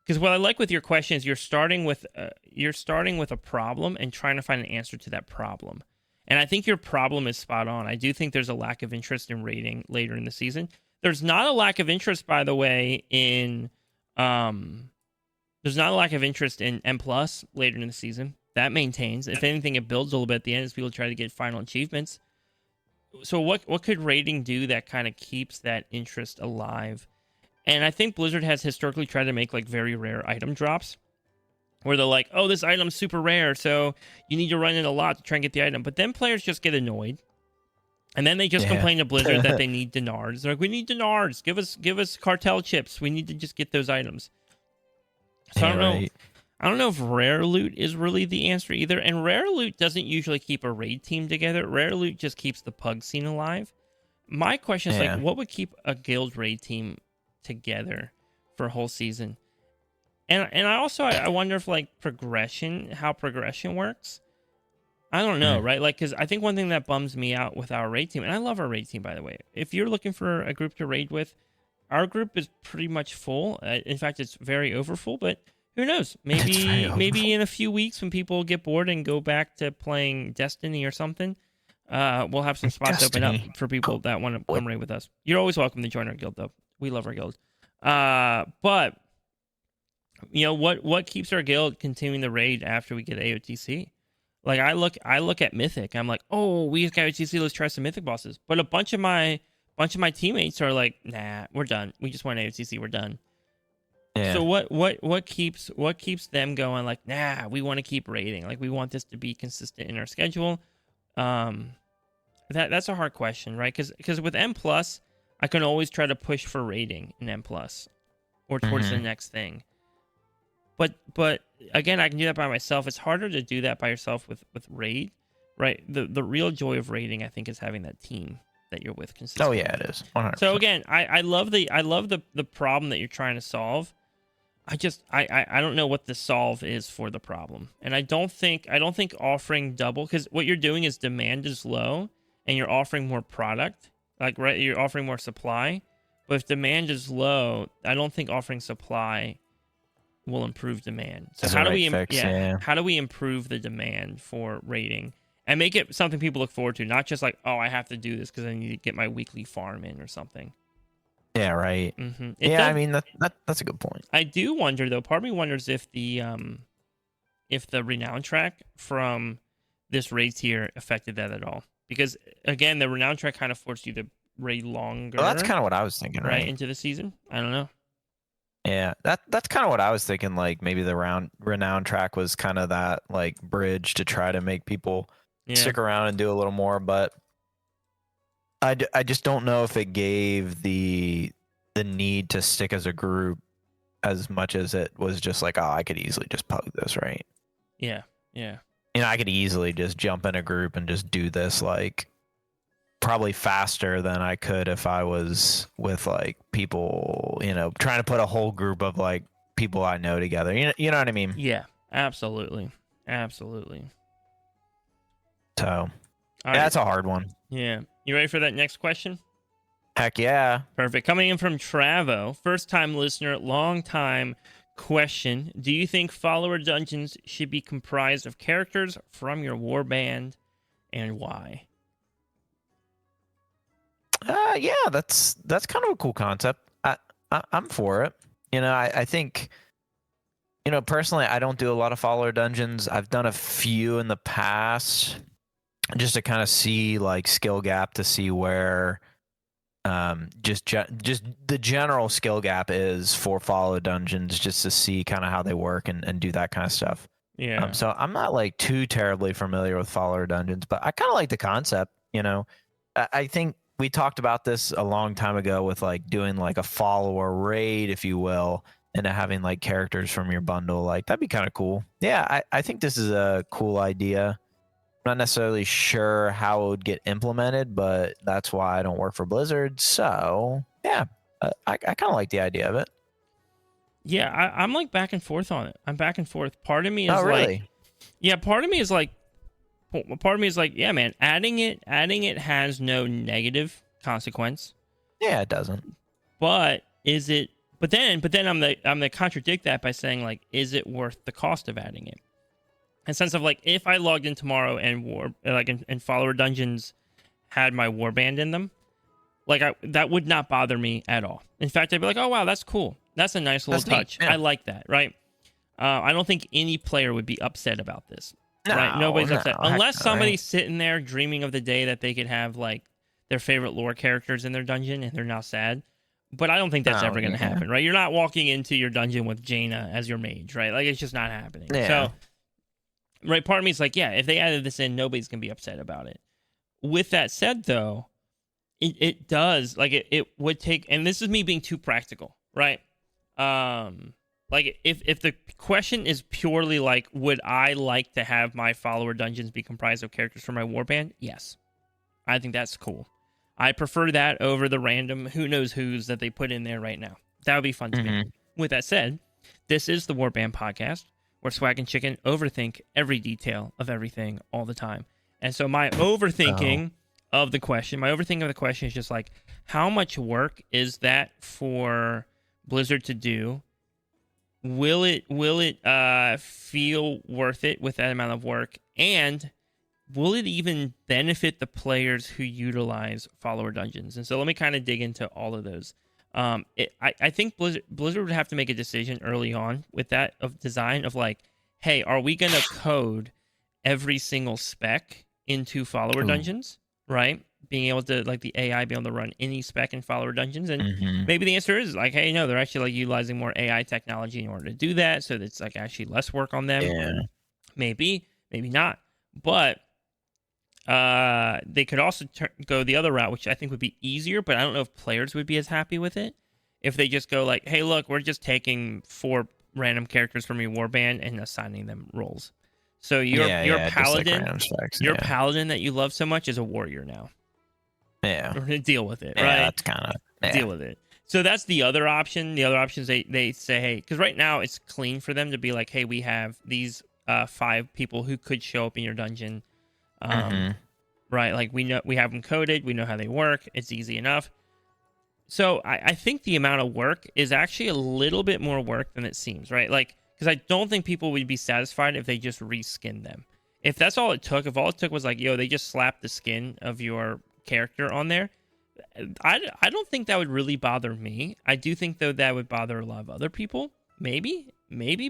Because what I like with your question is you're starting with a problem and trying to find an answer to that problem. And I think your problem is spot on. I do think there's a lack of interest in raiding later in the season. There's not a lack of interest, by the way, in there's not a lack of interest in M plus later in the season. That maintains. If anything, it builds a little bit at the end as people try to get final achievements. So what could raiding do that kind of keeps that interest alive? And I think Blizzard has historically tried to make like very rare item drops, where they're like, oh, this item's super rare, so you need to run it a lot to try and get the item. But then players just get annoyed. And then they just complain to Blizzard that they need dinars. They're like, we need dinars. Give us cartel chips. We need to just get those items. So I don't know if rare loot is really the answer either. And rare loot doesn't usually keep a raid team together. Rare loot just keeps the pug scene alive. My question is like, what would keep a guild raid team together for a whole season? And I wonder if like how progression works. I don't know, right? Like, because I think one thing that bums me out with our raid team, and I love our raid team, by the way. If you're looking for a group to raid with, our group is pretty much full. In fact, it's very overfull, but who knows? Maybe in a few weeks when people get bored and go back to playing Destiny or something, we'll have some spots open up for people that want to come raid with us. You're always welcome to join our guild, though. We love our guild. But you know what keeps our guild continuing the raid after we get AOTC? Like I look at Mythic, I'm like, oh, we just got AOTC, let's try some Mythic bosses. But a bunch of my bunch of my teammates are like, nah, we're done. We just won AOTC, we're done. Yeah. So what keeps them going like, nah, we want to keep raiding. Like we want this to be consistent in our schedule. That's a hard question, right? Because with M+, I can always try to push for raiding in M+, or towards the next thing. But again, I can do that by myself. It's harder to do that by yourself with raid, right? The real joy of raiding, I think, is having that team that you're with consistently. Oh yeah, it is. 100%. So again, I love the problem that you're trying to solve. I don't know what the solve is for the problem, and I don't think offering double, because what you're doing is demand is low, and you're offering more product, like right, you're offering more supply. But if demand is low, I don't think offering supply will improve demand. So how do we how do we improve the demand for raiding and make it something people look forward to, not just like, oh, I have to do this because I need to get my weekly farm in or something. Yeah, right. Yeah, I mean that's a good point. I do wonder though. Part of me wonders if the renown track from this raid tier affected that at all, because again, the renown track kind of forced you to raid longer. Well, that's kind of what I was thinking, right? Into the season. I don't know. Yeah, that's kind of what I was thinking. Like maybe the renown track was kind of that like bridge to try to make people stick around and do a little more, but I just don't know if it gave the need to stick as a group as much as it was just like, oh, I could easily just pug this, right? Yeah. I could easily just jump in a group and just do this, like probably faster than I could if I was with like people, trying to put a whole group of like people I know together. You know what I mean? Yeah, absolutely. So that's a hard one. Yeah. You ready for that next question? Heck yeah. Perfect. Coming in from Travo, first time listener, long time question. Do you think follower dungeons should be comprised of characters from your warband, and why? Yeah, that's kind of a cool concept. I'm for it. I think, personally, I don't do a lot of follower dungeons. I've done a few in the past, just to kind of see like skill gap, to see where just the general skill gap is for follow dungeons, just to see kind of how they work and do that kind of stuff. Yeah. So I'm not like too terribly familiar with follower dungeons, but I kind of like the concept. I think we talked about this a long time ago with like doing like a follower raid, if you will, and having like characters from your bundle. Like that'd be kind of cool. Yeah, I think this is a cool idea. Not necessarily sure how it would get implemented, but that's why I don't work for Blizzard. So yeah, I kind of like the idea of it. Yeah, I'm like back and forth on it. I'm back and forth. Part of me is really? Part of me is like, yeah, man, adding it has no negative consequence. Yeah, it doesn't. But is it? But then I'm gonna contradict that by saying like, is it worth the cost of adding it? In the sense of like, if I logged in tomorrow and and follower dungeons had my warband in them, like that would not bother me at all. In fact, I'd be like, oh wow, that's cool. That's a nice little touch. Yeah. I like that, right? I don't think any player would be upset about this. No, right? Nobody's upset. Unless somebody's right? sitting there dreaming of the day that they could have like their favorite lore characters in their dungeon and they're now sad. But I don't think that's ever going to happen, right? You're not walking into your dungeon with Jaina as your mage, right? Like it's just not happening. Yeah. So, right, part of me is like, yeah, if they added this in, nobody's going to be upset about it. With that said, though, it does, like it would take, and this is me being too practical, right? Like if the question is purely like, would I like to have my follower dungeons be comprised of characters from my warband? Yes. I think that's cool. I prefer that over the random who knows who's that they put in there right now. That would be fun to me. With that said, this is the Warband podcast where Swag and Chicken overthink every detail of everything all the time. And so my overthinking of the question is just like, how much work is that for Blizzard to do? Will it feel worth it with that amount of work? And will it even benefit the players who utilize follower dungeons? And so let me kind of dig into all of those. I think Blizzard would have to make a decision early on with that of design of like, hey, are we going to code every single spec into follower dungeons, right? being able to, like, the AI being able to run any spec in follower dungeons. And Mm-hmm. maybe the answer is like, hey, no, they're actually like utilizing more AI technology in order to do that, so it's like actually less work on them. Yeah. Maybe not. But they could also go the other route, which I think would be easier, but I don't know if players would be as happy with it. If they just go like, hey, look, we're just taking 4 random characters from your warband and assigning them roles. So your paladin, like paladin that you love so much is a warrior now. Yeah. We're gonna deal with it, yeah, right? That's kind of deal with it. So that's the other option. The other option is they say, hey, because right now it's clean for them to be like, hey, we have these 5 people who could show up in your dungeon. Right, like we have them coded, we know how they work, it's easy enough. So I think the amount of work is actually a little bit more work than it seems, right? Like, because I don't think people would be satisfied if they just reskin them. If that's all it took, if all it took was like, yo, they just slapped the skin of your character on there, I don't think that would really bother me. I do think, though, that would bother a lot of other people. Maybe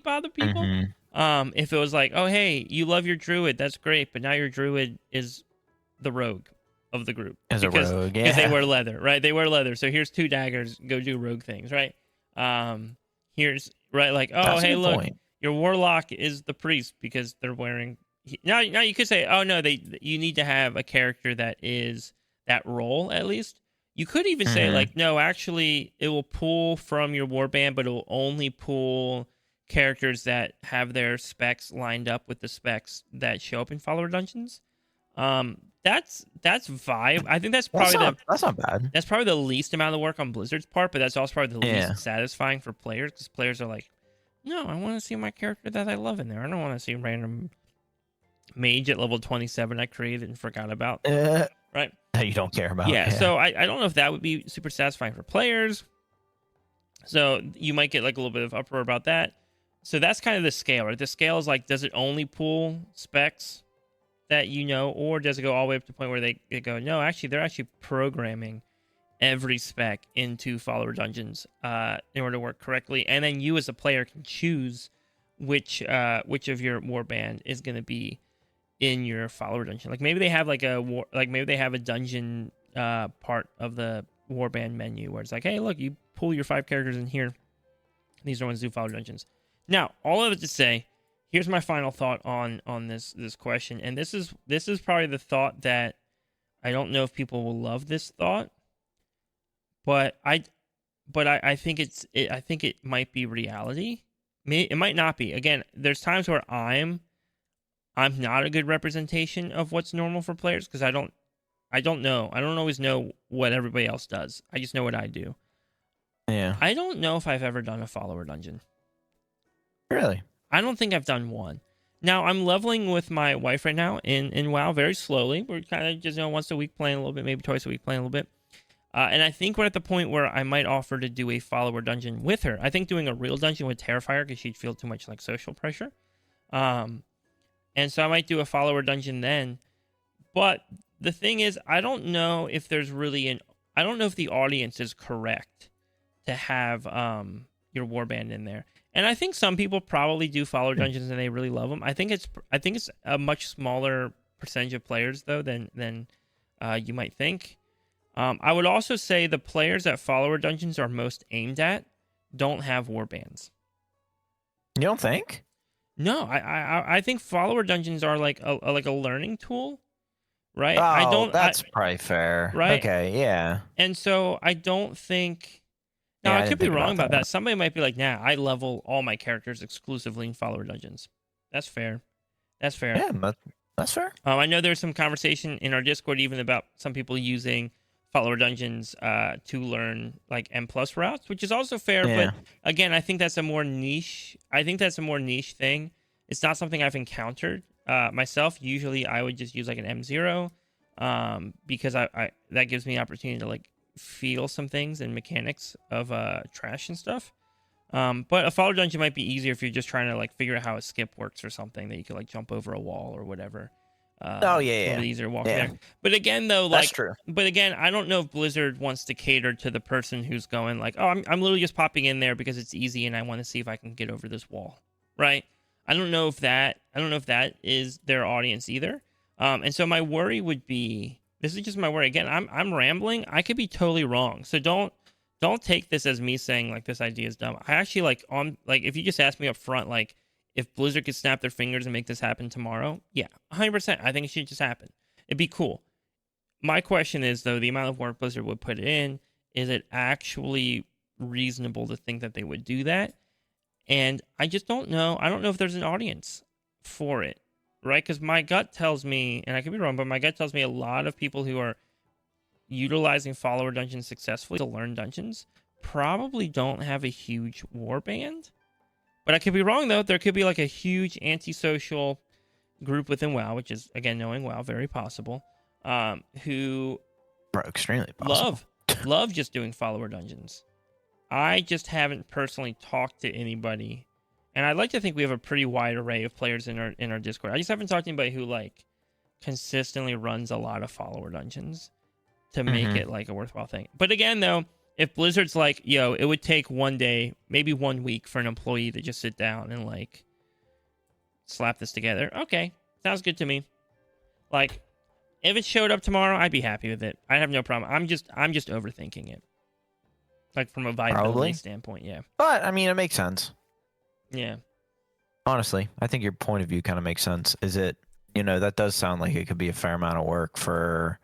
bother people. If it was like, oh, hey, you love your druid, that's great, but now your druid is the rogue of the group. Because they wear leather, right? They wear leather. So here's 2 daggers, go do rogue things, right? Here's, right, like, oh, That's hey, look, point. your warlock is the priest because they're wearing... Now you could say, oh, no, you need to have a character that is that role, at least. You could even say, like, no, actually, it will pull from your warband, but it will only pull characters that have their specs lined up with the specs that show up in follower dungeons. That's vibe. I think that's probably that's not bad. That's probably the least amount of work on Blizzard's part, but that's also probably the least satisfying for players, because players are like, no, I want to see my character that I love in there. I don't want to see a random mage at level 27 I created and forgot about. Right? That you don't care about. Yeah, so I don't know if that would be super satisfying for players. So you might get like a little bit of uproar about that. So that's kind of the scale, right? The scale is like, does it only pull specs that you know, or does it go all the way up to the point where they go, no, actually, they're actually programming every spec into follower dungeons in order to work correctly, and then you as a player can choose which of your warband is going to be in your follower dungeon. Like maybe they have like a dungeon part of the warband menu where it's like, hey, look, you pull your 5 characters in here. These are ones who do follower dungeons. Now, all of it to say, here's my final thought on this question, and this is probably the thought that I don't know if people will love this thought, but I think it might be reality. It might not be. Again, there's times where I'm not a good representation of what's normal for players because I don't know. I don't always know what everybody else does. I just know what I do. Yeah. I don't know if I've ever done a follower dungeon. Really? I don't think I've done one. Now, I'm leveling with my wife right now in WoW very slowly. We're kind of just, once a week playing a little bit, maybe twice a week playing a little bit. And I think we're at the point where I might offer to do a follower dungeon with her. I think doing a real dungeon would terrify her because she'd feel too much like social pressure. And so I might do a follower dungeon then. But the thing is, I don't know if there's really I don't know if the audience is correct to have your warband in there. And I think some people probably do follower dungeons and they really love them. I think it's a much smaller percentage of players though than you might think. I would also say the players that follower dungeons are most aimed at don't have warbands. You don't think? No, I think follower dungeons are like a learning tool, right? Oh, that's probably fair. Right? Okay, yeah. And so I don't think. Now, I could be wrong about that. Somebody might be like, nah, I level all my characters exclusively in follower dungeons. That's fair. Yeah, that's fair. I know there's some conversation in our Discord even about some people using follower dungeons to learn like M+ routes, which is also fair. Yeah. But again, I think that's a more niche. Thing. It's not something I've encountered myself. Usually, I would just use like an M0 because I that gives me an opportunity to like feel some things and mechanics of trash and stuff. But a follower dungeon might be easier if you're just trying to like figure out how a skip works or something that you could like jump over a wall or whatever. Easier walk there. But again, though, like, I don't know if Blizzard wants to cater to the person who's going like, oh, I'm literally just popping in there because it's easy and I want to see if I can get over this wall, right? I don't know if that is their audience either. And so my worry would be This is just my word. Again, I'm rambling. I could be totally wrong. So don't take this as me saying like this idea is dumb. I actually if you just ask me up front, like if Blizzard could snap their fingers and make this happen tomorrow, yeah, 100%. I think it should just happen. It'd be cool. My question is though, the amount of work Blizzard would put in, is it actually reasonable to think that they would do that? And I just don't know. I don't know if there's an audience for it, right? Because my gut tells me, and I could be wrong, but my gut tells me a lot of people who are utilizing follower dungeons successfully to learn dungeons probably don't have a huge warband. But I could be wrong, though. There could be like a huge antisocial group within WoW, which is, again, knowing WoW, very possible, who extremely possible. love just doing follower dungeons. I just haven't personally talked to anybody, and I'd like to think we have a pretty wide array of players in our Discord. I just haven't talked to anybody who like consistently runs a lot of follower dungeons to make it like a worthwhile thing. But again, though, if Blizzard's like, yo, it would take one day, maybe 1 week for an employee to just sit down and like slap this together. Okay, sounds good to me. Like, if it showed up tomorrow, I'd be happy with it. I have no problem. I'm just overthinking it. Like from a viability standpoint, yeah. But I mean, it makes sense. Yeah. Honestly, I think your point of view kind of makes sense. Is it, that does sound like it could be a fair amount of work for,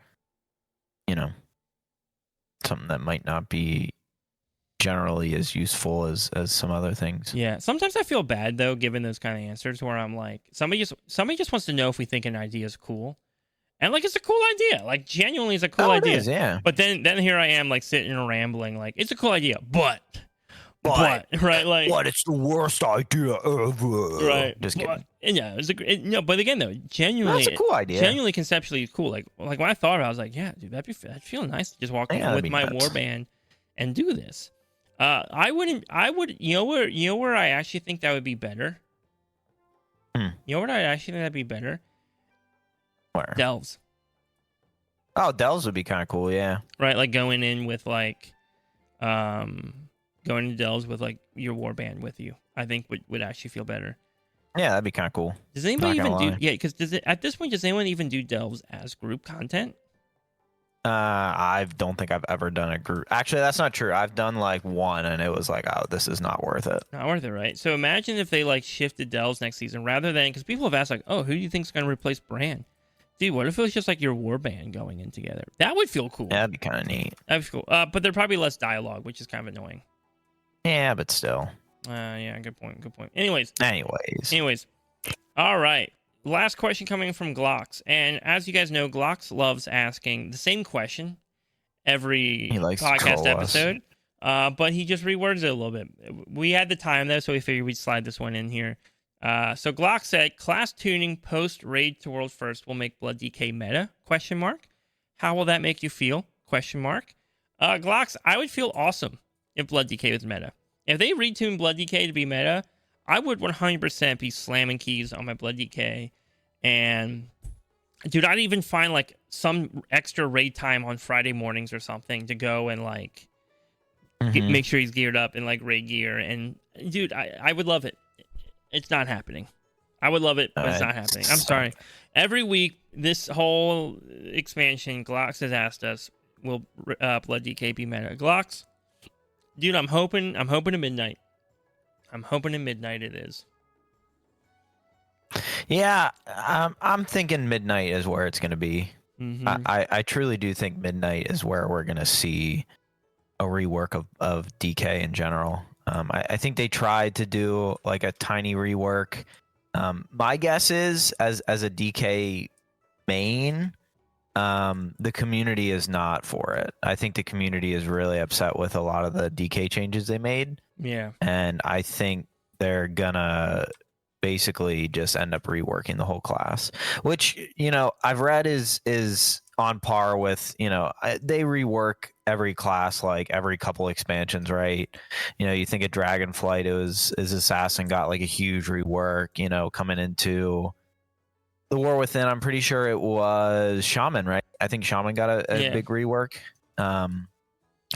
something that might not be generally as useful as some other things. Yeah. Sometimes I feel bad though, given those kind of answers where I'm like, somebody just wants to know if we think an idea is cool. And like, it's a cool idea. Like, genuinely, it's a cool idea. It is, yeah. But then here I am, like sitting and rambling, like it's a cool idea, but right, like, what? It's the worst idea ever. Right. Just kidding. Yeah, no. But again, though, genuinely, that's a cool idea. Genuinely, conceptually cool. Like when I thought of it, I was like, yeah, dude, that'd feel nice to just walk in with my warband and do this. I would. You know where I actually think that would be better. You know where I actually think that'd be better. Where? Delves. Oh, Delves would be kind of cool, yeah. Right, like going in with like, going to Delves with like your warband with you. I think would actually feel better. Yeah, that'd be kind of cool. Does anybody even do? Yeah, because at this point, does anyone even do Delves as group content? I don't think I've ever done a group. Actually, that's not true. I've done like one, and it was like, oh, this is not worth it. Not worth it, right? So imagine if they like shifted Delves next season rather than, because people have asked like, oh, who do you think's going to replace Bran? Dude, what if it was just like your warband going in together? That would feel cool. Yeah, that'd be kind of neat. That'd be cool. But there'd probably less dialogue, which is kind of annoying. Yeah, but still. Yeah, good point. Anyways. All right. Last question coming from Glocks. And as you guys know, Glocks loves asking the same question every podcast episode. But he just rewords it a little bit. We had the time, though, so we figured we'd slide this one in here. So Glock said, class tuning post raid to world first will make Blood DK meta? ? How will that make you feel? ? Glocks, I would feel awesome if Blood DK was meta. If they retune Blood DK to be meta, I would 100% be slamming keys on my Blood DK. And dude, I'd even find like some extra raid time on Friday mornings or something to go and like make sure he's geared up in like raid gear. And dude, I would love it. It's not happening. I would love it, but it's not happening. I'm sorry. Every week, this whole expansion, Glocks has asked us, will Blood DK be meta? Glocks, dude, I'm hoping to midnight. I'm hoping to midnight it is. Yeah, I'm thinking midnight is where it's going to be. I truly do think midnight is where we're going to see a rework of DK in general. I think they tried to do like a tiny rework. My guess is as a DK main, the community is not for it. I think the community is really upset with a lot of the DK changes they made. Yeah. And I think they're gonna basically just end up reworking the whole class, which, I've read is on par with, they rework every class like every couple expansions, right? You think of Dragonflight, his assassin got like a huge rework, coming into the War Within. I'm pretty sure it was Shaman, right? I think Shaman got a big rework.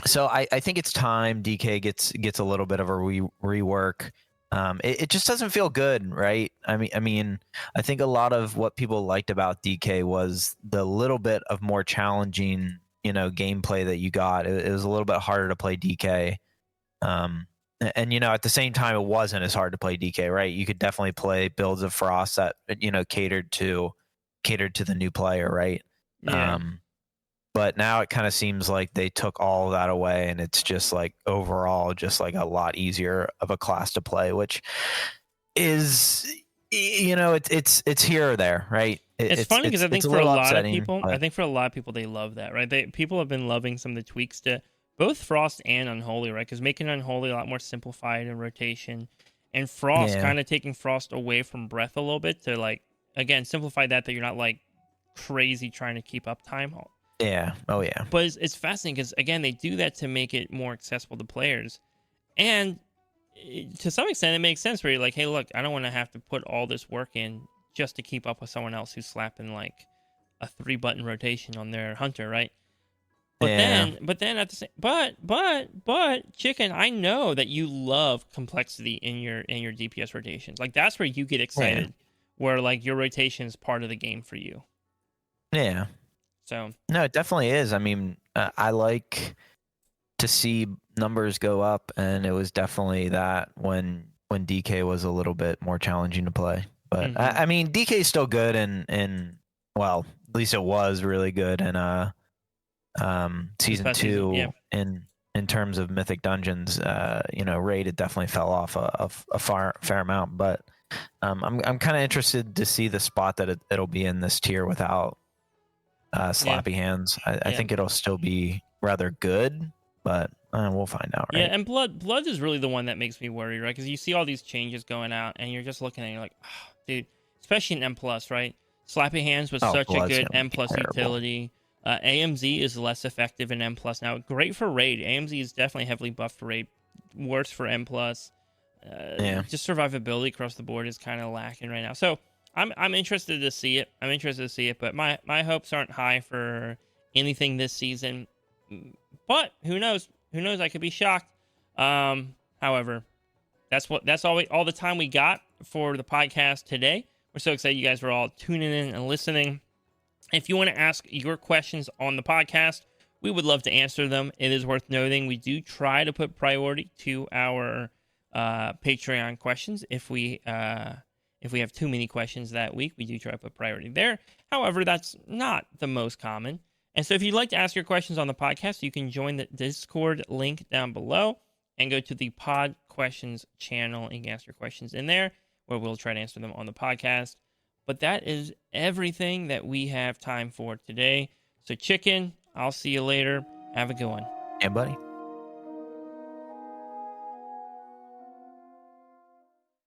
So I think it's time DK gets a little bit of a rework. It just doesn't feel good, right? I think a lot of what people liked about DK was the little bit of more challenging, gameplay that you got. It was a little bit harder to play DK. And at the same time, it wasn't as hard to play DK, right? You could definitely play builds of Frost that catered to the new player, right? Yeah. But now it kind of seems like they took all of that away, and it's just like overall just like a lot easier of a class to play, which is it's here or there, right? It's funny because I think for a lot of people, they love that, right? People have been loving some of the tweaks to both Frost and Unholy, right? Because making Unholy a lot more simplified in rotation, and Frost kind of taking Frost away from Breath a little bit to like again simplify that you're not like crazy trying to keep up time. Yeah. Oh yeah. But it's fascinating because again they do that to make it more accessible to players, and to some extent it makes sense where you're like, hey, look, I don't want to have to put all this work in just to keep up with someone else who's slapping like a 3-button rotation on their hunter, right? But then at the same, but Chicken, I know that you love complexity in your DPS rotations. Like that's where you get excited, where like your rotation is part of the game for you. Yeah. So no, it definitely is. I mean, I like to see numbers go up, and it was definitely that when DK was a little bit more challenging to play. But I mean, DK is still good, and well, at least it was really good in season 2 in terms of Mythic Dungeons. Raid, it definitely fell off a fair amount, but I'm kind of interested to see the spot that it'll be in this tier without Slappy Hands. I think it'll still be rather good, but we'll find out, right? Yeah, and blood is really the one that makes me worry, right? Because you see all these changes going out, and you're just looking at it, you're like, oh, dude, especially in M+, right? Slappy Hands was such a good M+ utility. AMZ is less effective in M+. Now, great for Raid. AMZ is definitely heavily buffed for Raid. Worse for M+. Just survivability across the board is kind of lacking right now. So I'm interested to see it. But my hopes aren't high for anything this season. But who knows? I could be shocked. However, that's all the time we got for the podcast today. We're so excited you guys were all tuning in and listening. If you want to ask your questions on the podcast, we would love to answer them. It is worth noting we do try to put priority to our Patreon questions. If we have too many questions that week, we do try to put priority there. However, that's not the most common. And so if you'd like to ask your questions on the podcast, you can join the Discord link down below and go to the Pod Questions channel and you can ask your questions in there, where we'll try to answer them on the podcast. But that is everything that we have time for today. So Chicken, I'll see you later. Have a good one. Yeah, buddy.